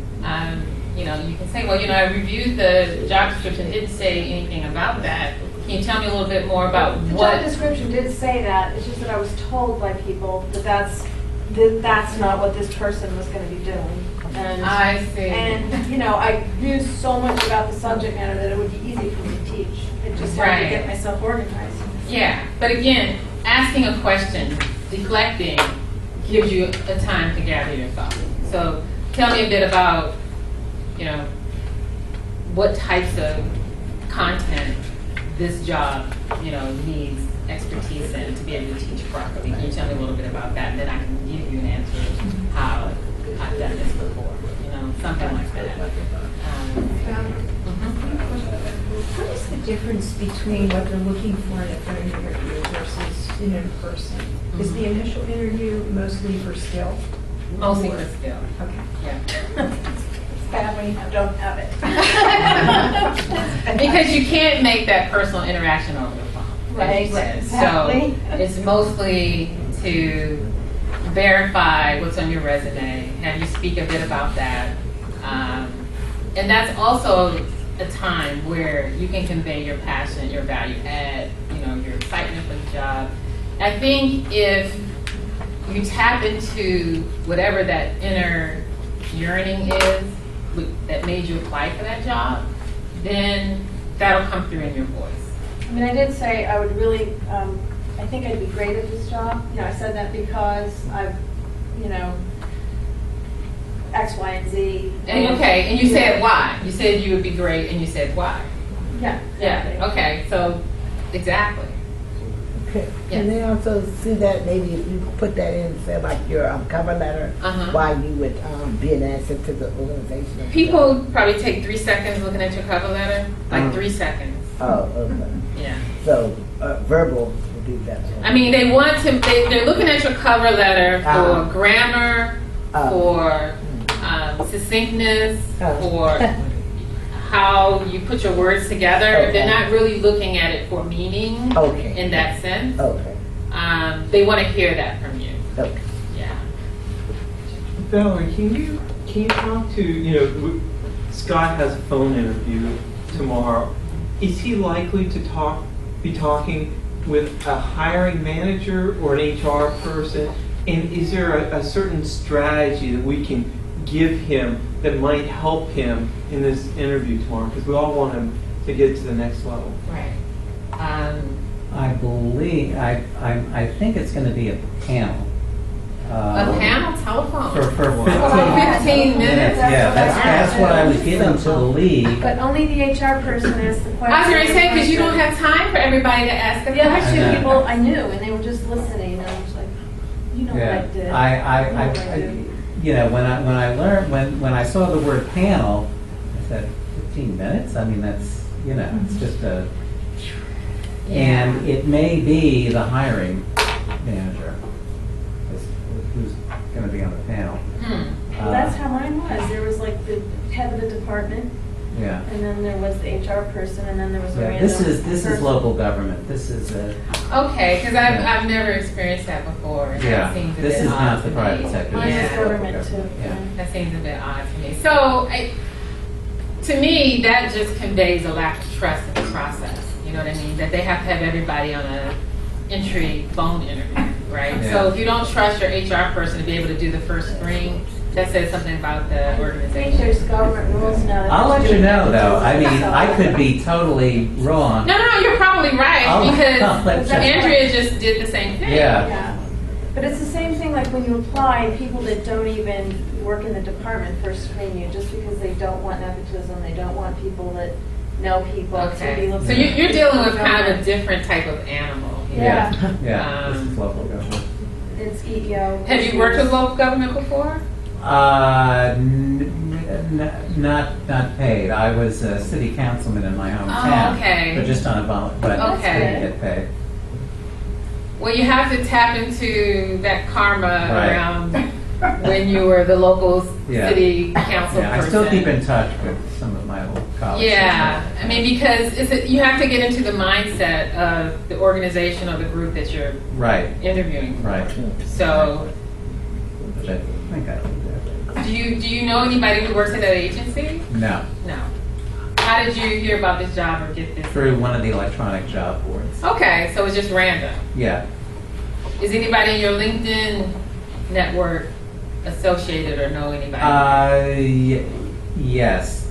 you know, you can say, well, you know, I reviewed the job description, didn't say anything about that. Can you tell me a little bit more about The what? job description did say that. It's just that I was told by people that that's not what this person was going to be doing. And, I see. And, you know, I knew so much about the subject matter that it would be easy for me to teach. I just had to get myself organized. Yeah, but again, asking a question, deflecting, gives you a time to gather your thoughts. So tell me a bit about, you know, what types of content this job, you know, needs expertise in to be able to teach properly. Can you tell me a little bit about that, and then I can give you an answer of how I've done this before, you know, something like that. What is the difference between what they're looking for in a phone interview versus an in-person? Is the initial interview mostly for skill? Mostly for skill. Okay. Yeah. It's bad when you don't have it. Because you can't make that personal interaction over the phone. Right, So it's mostly to verify what's on your resume, have you speak a bit about that. And that's also a time where you can convey your passion, your value add, you know, your excitement for the job. I think if you tap into whatever that inner yearning is that made you apply for that job, then that'll come through in your voice. I mean, I did say I would really, I think I'd be great at this job. You know, I said that because I've, you know, X, Y, and Z. And okay, and you said why? You said you would be great, and you said why? Yeah. Yeah, okay, so, exactly. Okay. Can they also see that maybe if you put that in, say like your cover letter, why you would be an asset to the organization? People probably take 3 seconds looking at your cover letter, like 3 seconds. Oh, okay. Yeah. So verbal would be better. I mean, they want to, they're looking at your cover letter for grammar, for succinctness, for how you put your words together. Okay. They're not really looking at it for meaning in that sense. Okay. They want to hear that from you. Okay. Yeah. Valerie, can you talk to, you know, Scott has a phone interview tomorrow. Is he likely to be talking with a hiring manager or an HR person? And is there a certain strategy that we can give him that might help him in this interview tomorrow? Because we all want him to get to the next level. Right. I believe, I think it's going to be a panel. A panel telephone? For 15 minutes? Yeah, that's what I was given to believe. But only the HR person asked the question. I was going to say, because you don't have time for everybody to ask the The other question. two people I knew, and they were just listening, and I was like, you know what I did. I you know, when I learned, when I saw the word panel, I said, 15 minutes? I mean, that's, you know, it's just a, and it may be the hiring manager who's going to be on the panel. Well, that's how mine was. There was like the head of the department, Yeah. and then there was the HR person, and then there was a Yeah, random this is person. local government. This is a, Okay, because I've never experienced that before. and yeah, that seems a this bit is odd not to the private me. sector. Mine This was is local government too. Yeah. That seems a bit odd to me. So, to me, that just conveys a lack of trust in the process. You know what I mean? That they have to have everybody on a entry phone interview, right? Yeah. So if you don't trust your HR person to be able to do the first screen, that says something about the I think organization. there's government rules now. that I'll just let do you it. know, though. I mean, So- I could be totally wrong. No, you're probably right I'll let because you know. Andrea just did the same thing. Yeah. Yeah. But it's the same thing like when you apply, people that don't even work in the department first screen you, just because they don't want nepotism, they don't want people that know people. Okay. So you're dealing with kind of a different type of animal. Yeah. This is local government. It's EEO. Have you worked with local government before? Not paid. I was a city councilman in my hometown. Oh, okay. But just on a volunteer, but Okay. didn't get paid. Well, you have to tap into that karma Right. around when you were the local Yeah. city council Yeah, I person. still keep in touch with some of my old colleagues. Yeah, I mean, because you have to get into the mindset of the organization or the group that you're Right. interviewing. Right. So, Which I think I can do you know anybody who works at that agency? do. No. No. How did you hear about this job or get this? Through one of the electronic job boards. Okay, so it's just random. Yeah. Is anybody in your LinkedIn network associated or know anybody? Yes.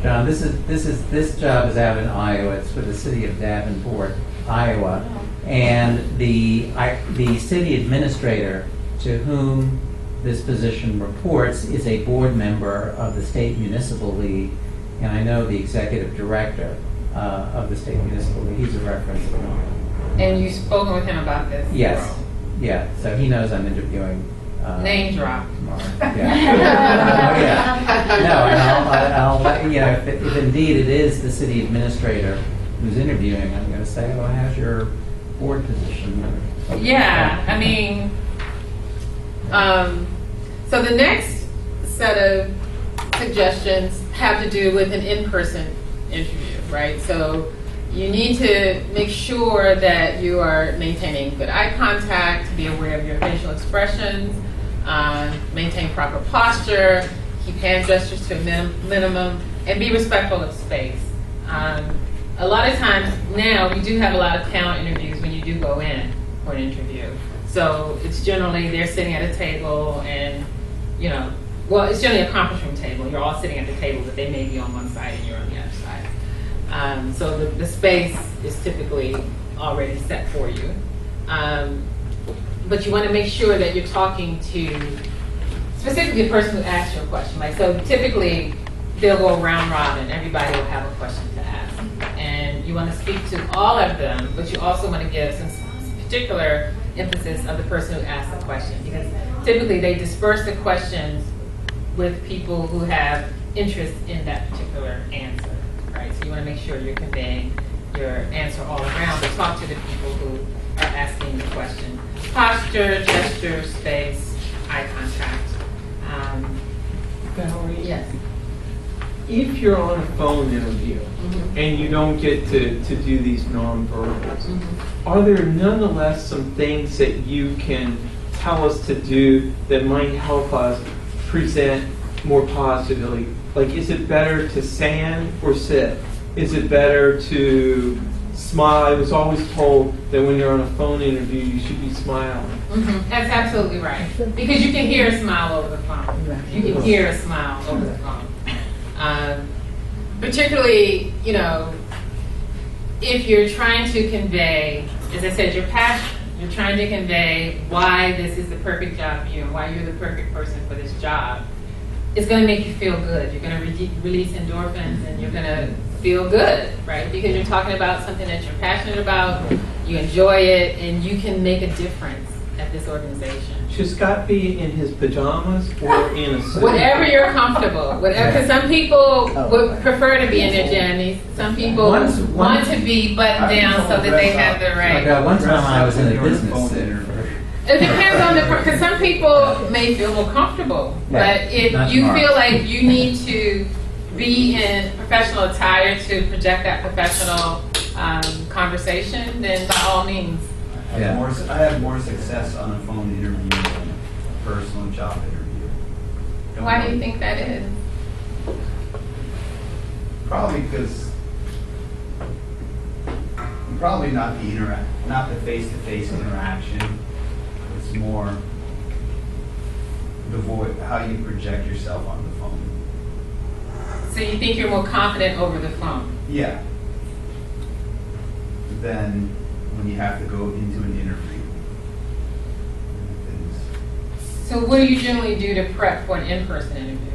John, this job is out in Iowa. It's for the city of Davenport, Iowa, and the city administrator to whom this position reports is a board member of the State Municipal League, and I know the executive director of the State Municipal League. He's a reference of mine. And you've spoken with him about this? Yes. role? Yeah. So he knows I'm interviewing. Name drop. Tomorrow. Yeah. Oh, yeah. No, and I'll let you know if indeed it is the city administrator who's interviewing. I'm going to say, "Oh, how's your board position?" or something Yeah, like that. I mean, so the next set of suggestions have to do with an in-person interview, right? So you need to make sure that you are maintaining good eye contact, be aware of your facial expressions, maintain proper posture, keep hand gestures to a minimum, and be respectful of space. A lot of times now, we do have a lot of panel interviews when you do go in for an interview. So it's generally they're sitting at a table and, well, it's generally a conference room table. You're all sitting at the table, but they may be on one side and you're on the other side. So the space is typically already set for you. But you want to make sure that you're talking to specifically the person who asked you a question. Like, so typically they'll go round robin. Everybody will have a question to ask. And you want to speak to all of them, but you also want to give some particular emphasis of the person who asked the question. Because typically they disperse the questions with people who have interest in that particular answer, right? So you want to make sure you're conveying your answer all around, but talk to the people who are asking the question. Posture, gesture, space, eye contact. Valerie? Yes. If you're on a phone interview and you don't get to do these nonverbals, are there nonetheless some things that you can tell us to do that might help us present more positively? Like, is it better to stand or sit? Is it better to smile? I was always told that when you're on a phone interview, you should be smiling. That's absolutely right. Because you can hear a smile over the phone. You can hear a smile over the phone. Particularly, if you're trying to convey, as I said, your passion, you're trying to convey why this is the perfect job for you and why you're the perfect person for this job, it's going to make you feel good. You're going to release endorphins and you're going to feel good, right? Because you're talking about something that you're passionate about, you enjoy it, and you can make a difference at this organization. Should Scott be in his pajamas or in a suit? Whatever you're comfortable. Because some people would prefer to be in their jammies. Some people want to be buttoned down so that they have the right. One time I was in a business center. It depends on because some people may feel more comfortable. But if you feel like you need to be in professional attire to project that professional conversation, then by all means. I have more success on a phone interview than a personal job interview. Why do you think that is? Probably because probably not the face-to-face interaction. It's more how you project yourself on the phone. So you think you're more confident over the phone? Yeah. Than when you have to go into an interview. So what do you generally do to prep for an in-person interview?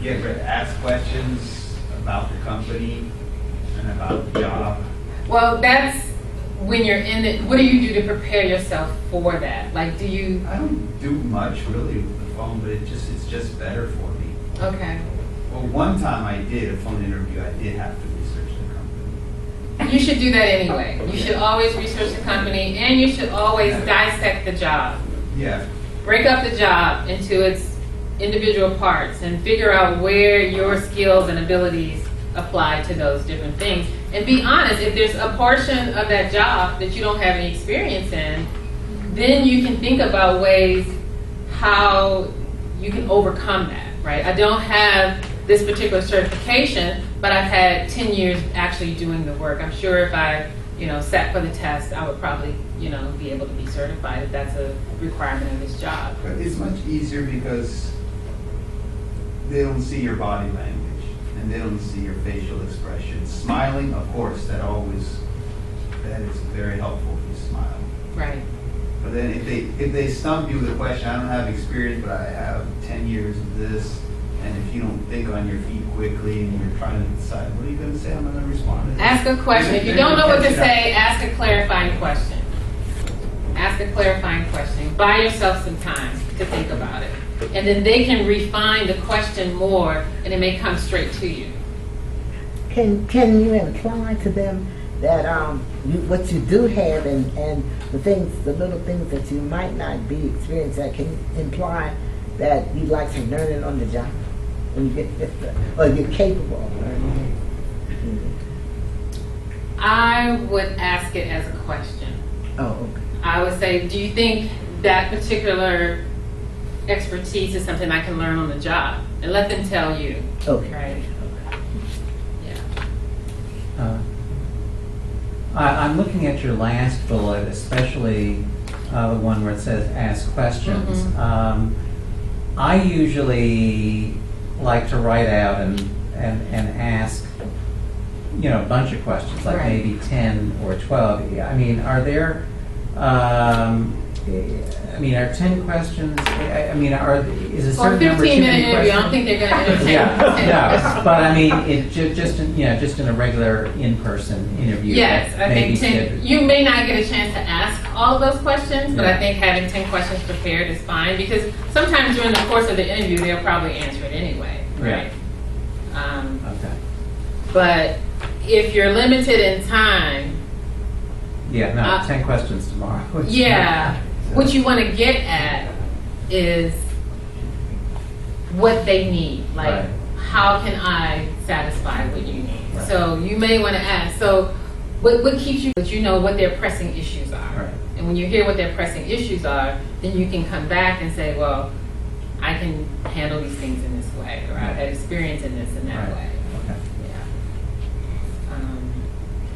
Get ready to ask questions about the company and about the job. Well, that's when you're in it. What do you do to prepare yourself for that? Like, do you? I don't do much really with the phone, but it's just better for me. Okay. Well, one time I did a phone interview, I did have to research the company. You should do that anyway. You should always research the company, and you should always dissect the job. Yeah. Break up the job into its individual parts and figure out where your skills and abilities apply to those different things. And be honest, if there's a portion of that job that you don't have any experience in, then you can think about ways how you can overcome that, right? I don't have this particular certification, but I've had 10 years actually doing the work. I'm sure if I, sat for the test, I would probably, be able to be certified if that's a requirement of this job. But it's much easier because they don't see your body language and they don't see your facial expressions. Smiling, of course, that is very helpful if you smile. Right. But then if they stump you with a question, I don't have experience, but I have 10 years of this, and if you don't think on your feet quickly and you're trying to decide, what are you going to say? I'm going to respond to this. Ask a question. If you don't know what to say, ask a clarifying question. Ask a clarifying question. Buy yourself some time to think about it. And then they can refine the question more, and it may come straight to you. Can you imply to them that what you do have and the little things that you might not be experienced that can imply that you'd like to learn it on the job when you get or you're capable of learning it? I would ask it as a question. Oh, okay. I would say, do you think that particular expertise is something I can learn on the job? And let them tell you. Okay. Right? I'm looking at your last bullet, especially the one where it says ask questions. Mm-hmm. I usually like to write out and ask, a bunch of questions, like Right. maybe 10 or 12. I mean, are there, are 10 questions, is a certain number too 15-minute many interview, I questions? don't think they're going to entertain. Yeah, but I mean, just in a regular in-person interview. Yes, I maybe think 10, you may not get a chance to ask all of those questions, but I think having 10 questions prepared is fine, because sometimes during the course of the interview, they'll probably answer it anyway, right? Okay. But if you're limited in time, Yeah, no, 10 questions tomorrow. what you want to get at is what they need. Like, Right. how can I satisfy what you need? Right. So you may want to ask, so what keeps you, but you know what their pressing issues are. Right. And when you hear what their pressing issues are, then you can come back and say, well, I can handle these things in this way, or I've had experience in this and that Right. way. Okay.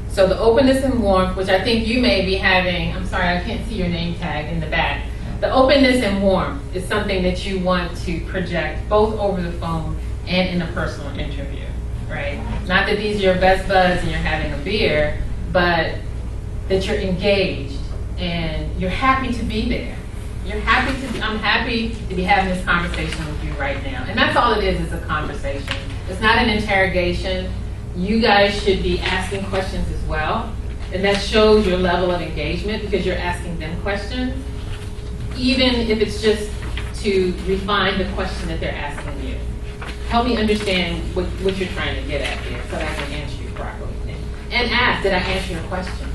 So the openness and warmth, which I think you may be having, I'm sorry, I can't see your name tag in the back. The openness and warmth is something that you want to project both over the phone and in a personal interview, right? Not that these are your best buds and you're having a beer, but that you're engaged and you're happy to be there. I'm happy to be having this conversation with you right now. And that's all it is a conversation. It's not an interrogation. You guys should be asking questions as well. And that shows your level of engagement because you're asking them questions, even if it's just to refine the question that they're asking you. Help me understand what you're trying to get at here so that I can answer you properly. And ask, did I answer your question?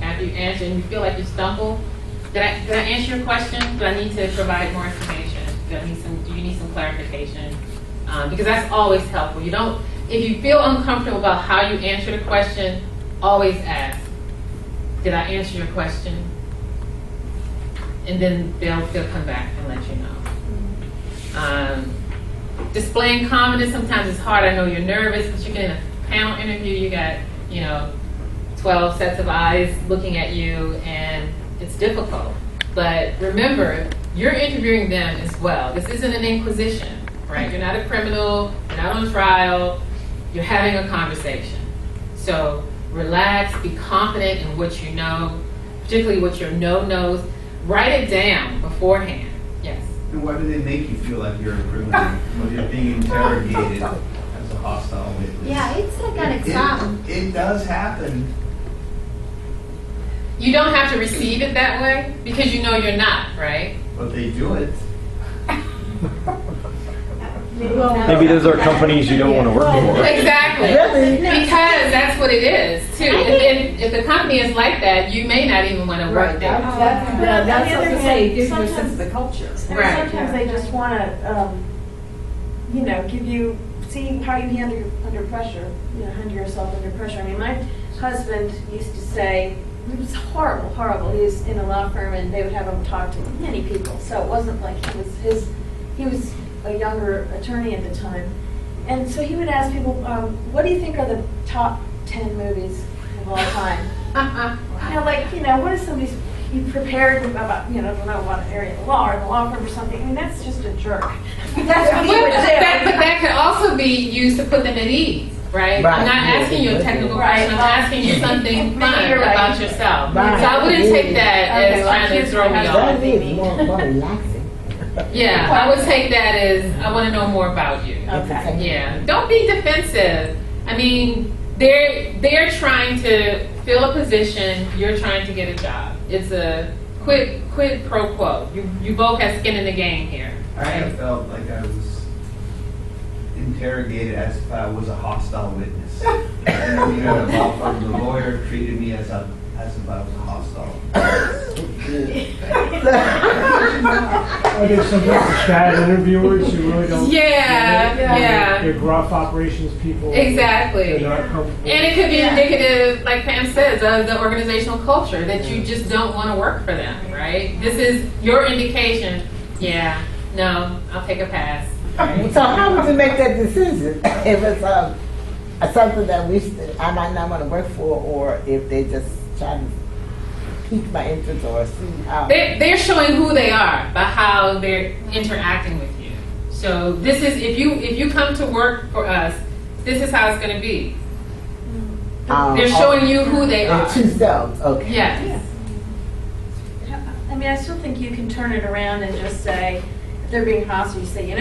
After you answer and you feel like you stumble, did I answer your question? Do I need to provide more information? Do you need some clarification? Because that's always helpful. If you feel uncomfortable about how you answered a question, always ask, did I answer your question? And then they'll come back and let you know. Displaying confidence sometimes is hard. I know you're nervous, but you get in a panel interview, you got 12 sets of eyes looking at you, and it's difficult. But remember, you're interviewing them as well. This isn't an inquisition, right? You're not a criminal, you're not on trial, you're having a conversation. So relax, be confident in what you know, particularly what your no-nos. Write it down beforehand. Yes. And why do they make you feel like you're a criminal when you're being interrogated as a hostile witness? Yeah, it's like an exam. It does happen. You don't have to receive it that way because you know you're not, right? But they do it. Maybe those are companies you don't want to work for. Exactly. Really? Because that's what it is, too. If the company is like that, you may not even want to work there. That's what to say, it gives you a sense of the culture. And Right. sometimes they just want to, give you, see how you handle under pressure, handle yourself under pressure. I mean, my husband used to say, it was horrible. He was in a law firm and they would have him talk to many people. So it wasn't like he was a younger attorney at the time. And so he would ask people, what do you think are the top 10 movies of all time? What is somebody's you prepared about, don't know what area of the law or the law firm or something. I mean, that's just a jerk. That's what he would do. But that could also be used to put them at ease, right? I'm not asking you a technical question. I'm asking you something fun about yourself. Right. So I wouldn't take that as trying to throw me off. That is more relaxing. Yeah, I would take that as I want to know more about you. Okay. Yeah, don't be defensive. I mean, they're trying to fill a position. You're trying to get a job. It's a quid pro quo. You both have skin in the game here. I have felt like I was interrogated as if I was a hostile witness. And, the lawyer treated me as if I was a hostile. Are there some bad interviewers who really don't? Yeah. They're gruff operations people. Exactly. They're not comfortable. And it could be indicative, like Pam says, of the organizational culture that you just don't want to work for them, right? This is your indication. Yeah, no, I'll take a pass. Right? So how would you make that decision if it's something that I might not want to work for, or if they just try to pique my interest or see how? They're showing who they are by how they're interacting with you. So this is if you come to work for us, this is how it's going to be. They're showing you who they are. Two selves. Okay. Yes. I mean, I still think you can turn it around and just say, if they're being hostile, you say,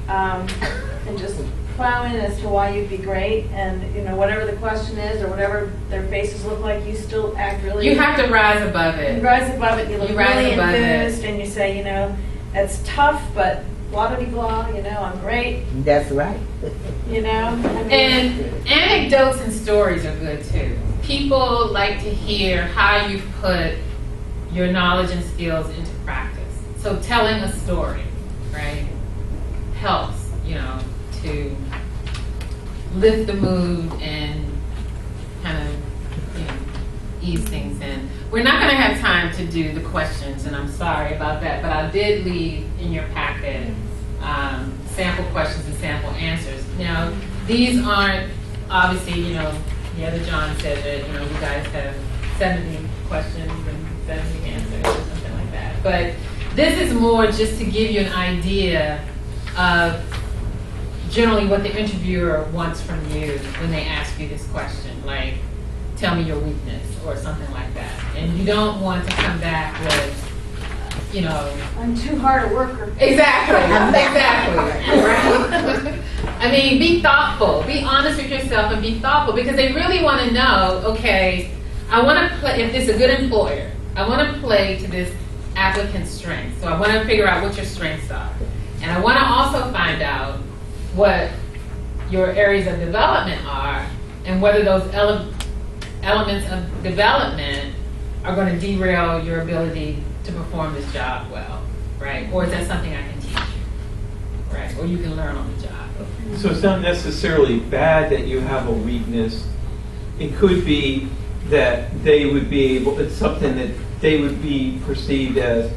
and just plow in as to why you'd be great, and whatever the question is or whatever their faces look like, you still act really. You have to rise above it. You rise above it. You look really above enthused, and you say, it's tough, but blah blah blah. I'm great. That's right. And anecdotes and stories are good too. People like to hear how you put your knowledge and skills into practice. So telling a story, right, helps, to lift the mood and kind of, ease things in. We're not going to have time to do the questions, and I'm sorry about that, but I did leave in your packet sample questions and sample answers. Now, these aren't, obviously, the other John said that, you guys have 70 questions and 70 answers or something like that. But this is more just to give you an idea of generally what the interviewer wants from you when they ask you this question, like, tell me your weakness or something like that. And you don't want to come back with, I'm too hard a worker. Exactly. Right? I mean, be thoughtful. Be honest with yourself and be thoughtful, because they really want to know, okay, I want to play, if it's a good employer, I want to play to this applicant's strengths. So I want to figure out what your strengths are. And I want to also find out what your areas of development are, and whether those elements of development are going to derail your ability to perform this job well, right? Or is that something I can teach you, right? Or you can learn on the job. So it's not necessarily bad that you have a weakness. It could be that they would be able, it's something that they would be perceived as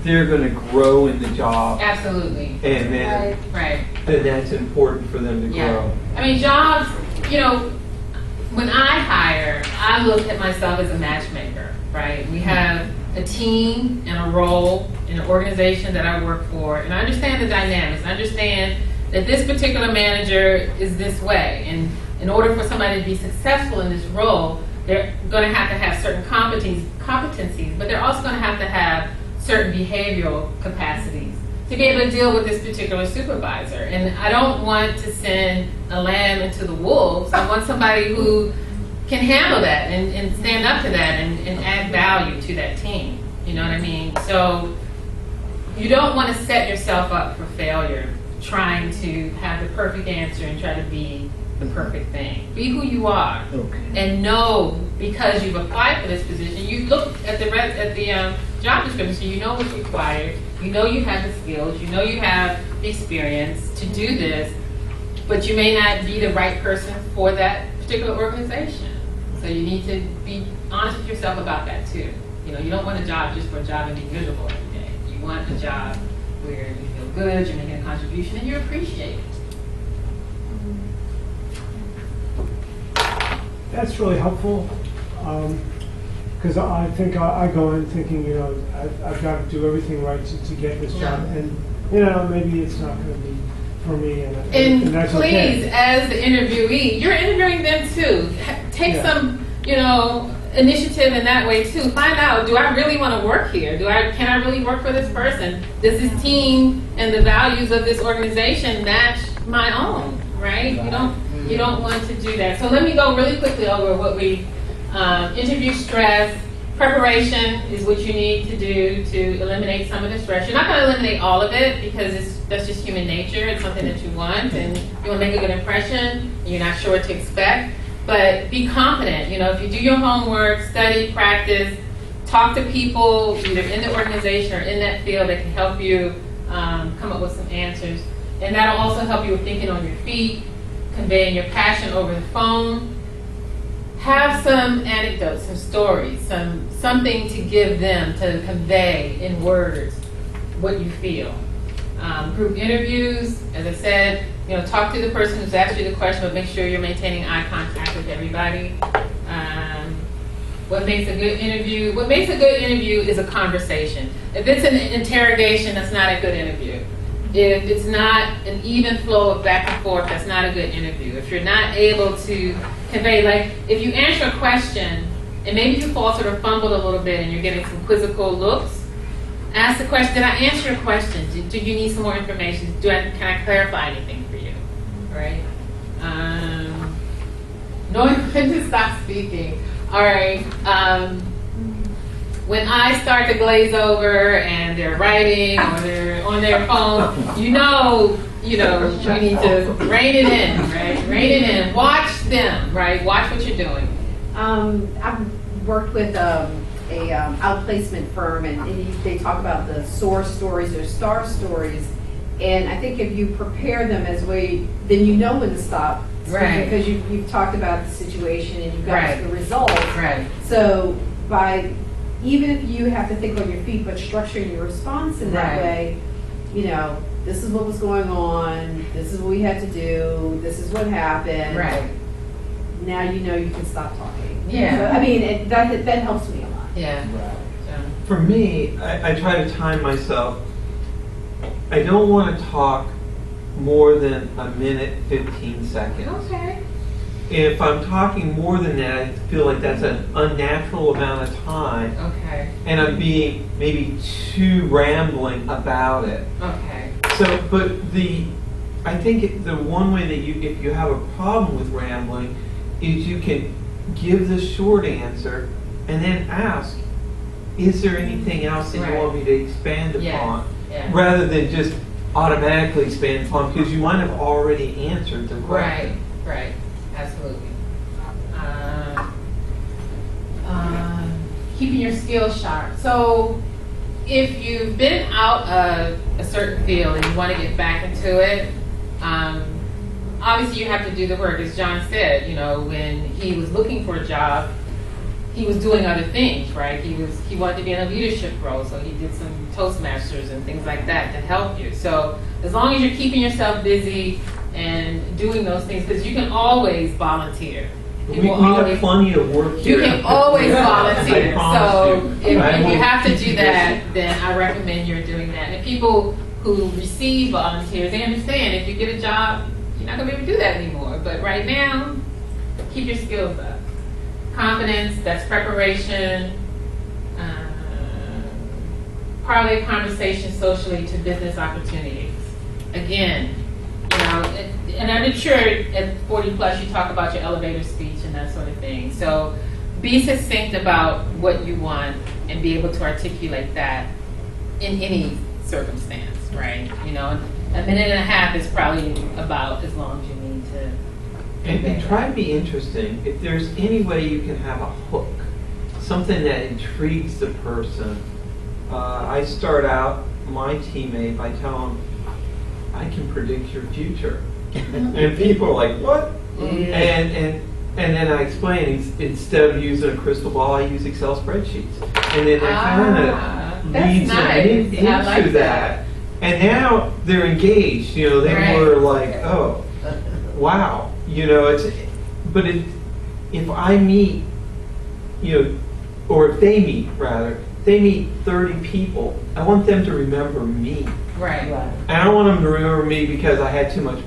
they're going to grow in the job. Absolutely. And then, right. Then that's important for them to grow. I mean, jobs, when I hire, I look at myself as a matchmaker, right? We have a team and a role in an organization that I work for, and I understand the dynamics. I understand that this particular manager is this way, and in order for somebody to be successful in this role, they're going to have certain competencies, but they're also going to have certain behavioral capacities to be able to deal with this particular supervisor. And I don't want to send a lamb into the wolves. I want somebody who can handle that and stand up to that and add value to that team. You know what I mean? So you don't want to set yourself up for failure trying to have the perfect answer and try to be the perfect thing. Be who you are, and know, because you've applied for this position, you look at the job description, so you know what's required, you know you have the skills, you know you have the experience to do this, but you may not be the right person for that particular organization. So you need to be honest with yourself about that too. You know, you don't want a job just for a job and be miserable every day. You want a job where you feel good, you're making a contribution, and you appreciate it. That's really helpful, because I think I go in thinking, you know, I've got to do everything right to get this job, and you know, maybe it's not going to be for me, and that's please, okay. as the interviewee, you're interviewing them too. Take some, you know, initiative in that way too. Find out, do I really want to work here? Can I really work for this person? Does this team and the values of this organization match my own? Right? You don't want to do that. So let me go really quickly over what we interview stress. Preparation is what you need to do to eliminate some of the stress. You're not going to eliminate all of it because that's just human nature. It's something that you want, and you want to make a good impression, and you're not sure what to expect. But be confident. You know, if you do your homework, study, practice, talk to people either in the organization or in that field that can help you come up with some answers. And that'll also help you with thinking on your feet, conveying your passion over the phone. Have some anecdotes, some stories, something to give them to convey in words what you feel. Group interviews, as I said, you know, talk to the person who's asked you the question, but make sure you're maintaining eye contact with everybody. What makes a good interview? What makes a good interview is a conversation. If it's an interrogation, that's not a good interview. If it's not an even flow of back and forth, that's not a good interview. If you're not able to convey, like if you answer a question and maybe you faltered or fumbled a little bit and you're getting some quizzical looks, ask the question, did I answer your question? Do you need some more information? Can I clarify anything for you? All right. Knowing when to stop speaking. All right. When I start to glaze over and they're writing or they're on their phone, you need to rein it in, right? Rein it in. Watch them, right? Watch what you're doing. I've worked with a outplacement firm, and they talk about the SOAR stories or STAR stories. And I think if you prepare them as way, then you know when to stop. Right. Because you've talked about the situation and you've got the results. Right. So even if you have to think on your feet, but structuring your response in that way, you know, this is what was going on, this is what we had to do, this is what happened. Right. Now you know you can stop talking. Yeah. So, I mean, that helps me a lot. Yeah. For me, I try to time myself. I don't want to talk more than a minute, 15 seconds. Okay. If I'm talking more than that, I feel like that's an unnatural amount of time. Okay. And I'm being maybe too rambling about it. Okay. So, but I think the one way that if you have a problem with rambling, is you can give the short answer and then ask, is there anything else that you want me to expand upon? Yeah. Rather than just automatically expand upon, because you might have already answered the question. Right. Absolutely. Keeping your skills sharp. So if you've been out of a certain field and you want to get back into it, obviously you have to do the work. As John said, you know, when he was looking for a job, he was doing other things, right? He wanted to be in a leadership role, so he did some Toastmasters and things like that to help you. So as long as you're keeping yourself busy and doing those things, because you can always volunteer. We have plenty of work here. You can always volunteer. So if you have to do this. that, then I recommend you're doing that. And people who receive volunteers, they understand if you get a job, you're not going to be able to do that anymore. But right now, keep your skills up. Confidence, that's preparation, parlay conversation socially to business opportunities. Again, you know, and I'm sure at 40 plus you talk about your elevator speech and that sort of thing. So be succinct about what you want and be able to articulate that in any circumstance, right? You know, a minute and a half is probably about as long as you need to. And try to be interesting. If there's any way you can have a hook, something that intrigues the person. I start out my teammate by telling them, I can predict your future. And people are like, what? And then I explain, instead of using a crystal ball, I use Excel spreadsheets. And then that kind of leads them into that. And now they're engaged. You know, they were like, oh, wow. You know, if I meet, you know, or if they meet, rather, they meet 30 people, I want them to remember me. Right. And I don't want them to remember me because I had too much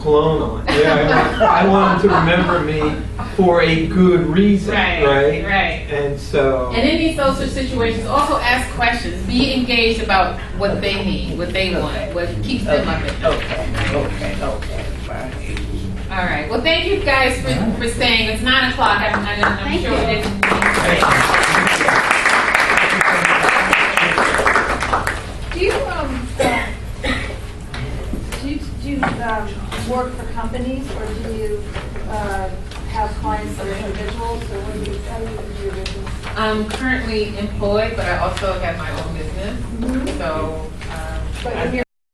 cologne on. I want them to remember me for a good reason, right? And so... And in these social situations, also ask questions. Be engaged about what they need, what they want, what keeps them up at night. Okay. All right. Well, thank you guys for staying. It's 9 o'clock. I'm sure we didn't... Do you work for companies, or do you have clients that are individuals, or how do you do your business? I'm currently employed, but I also have my own business. So, But in your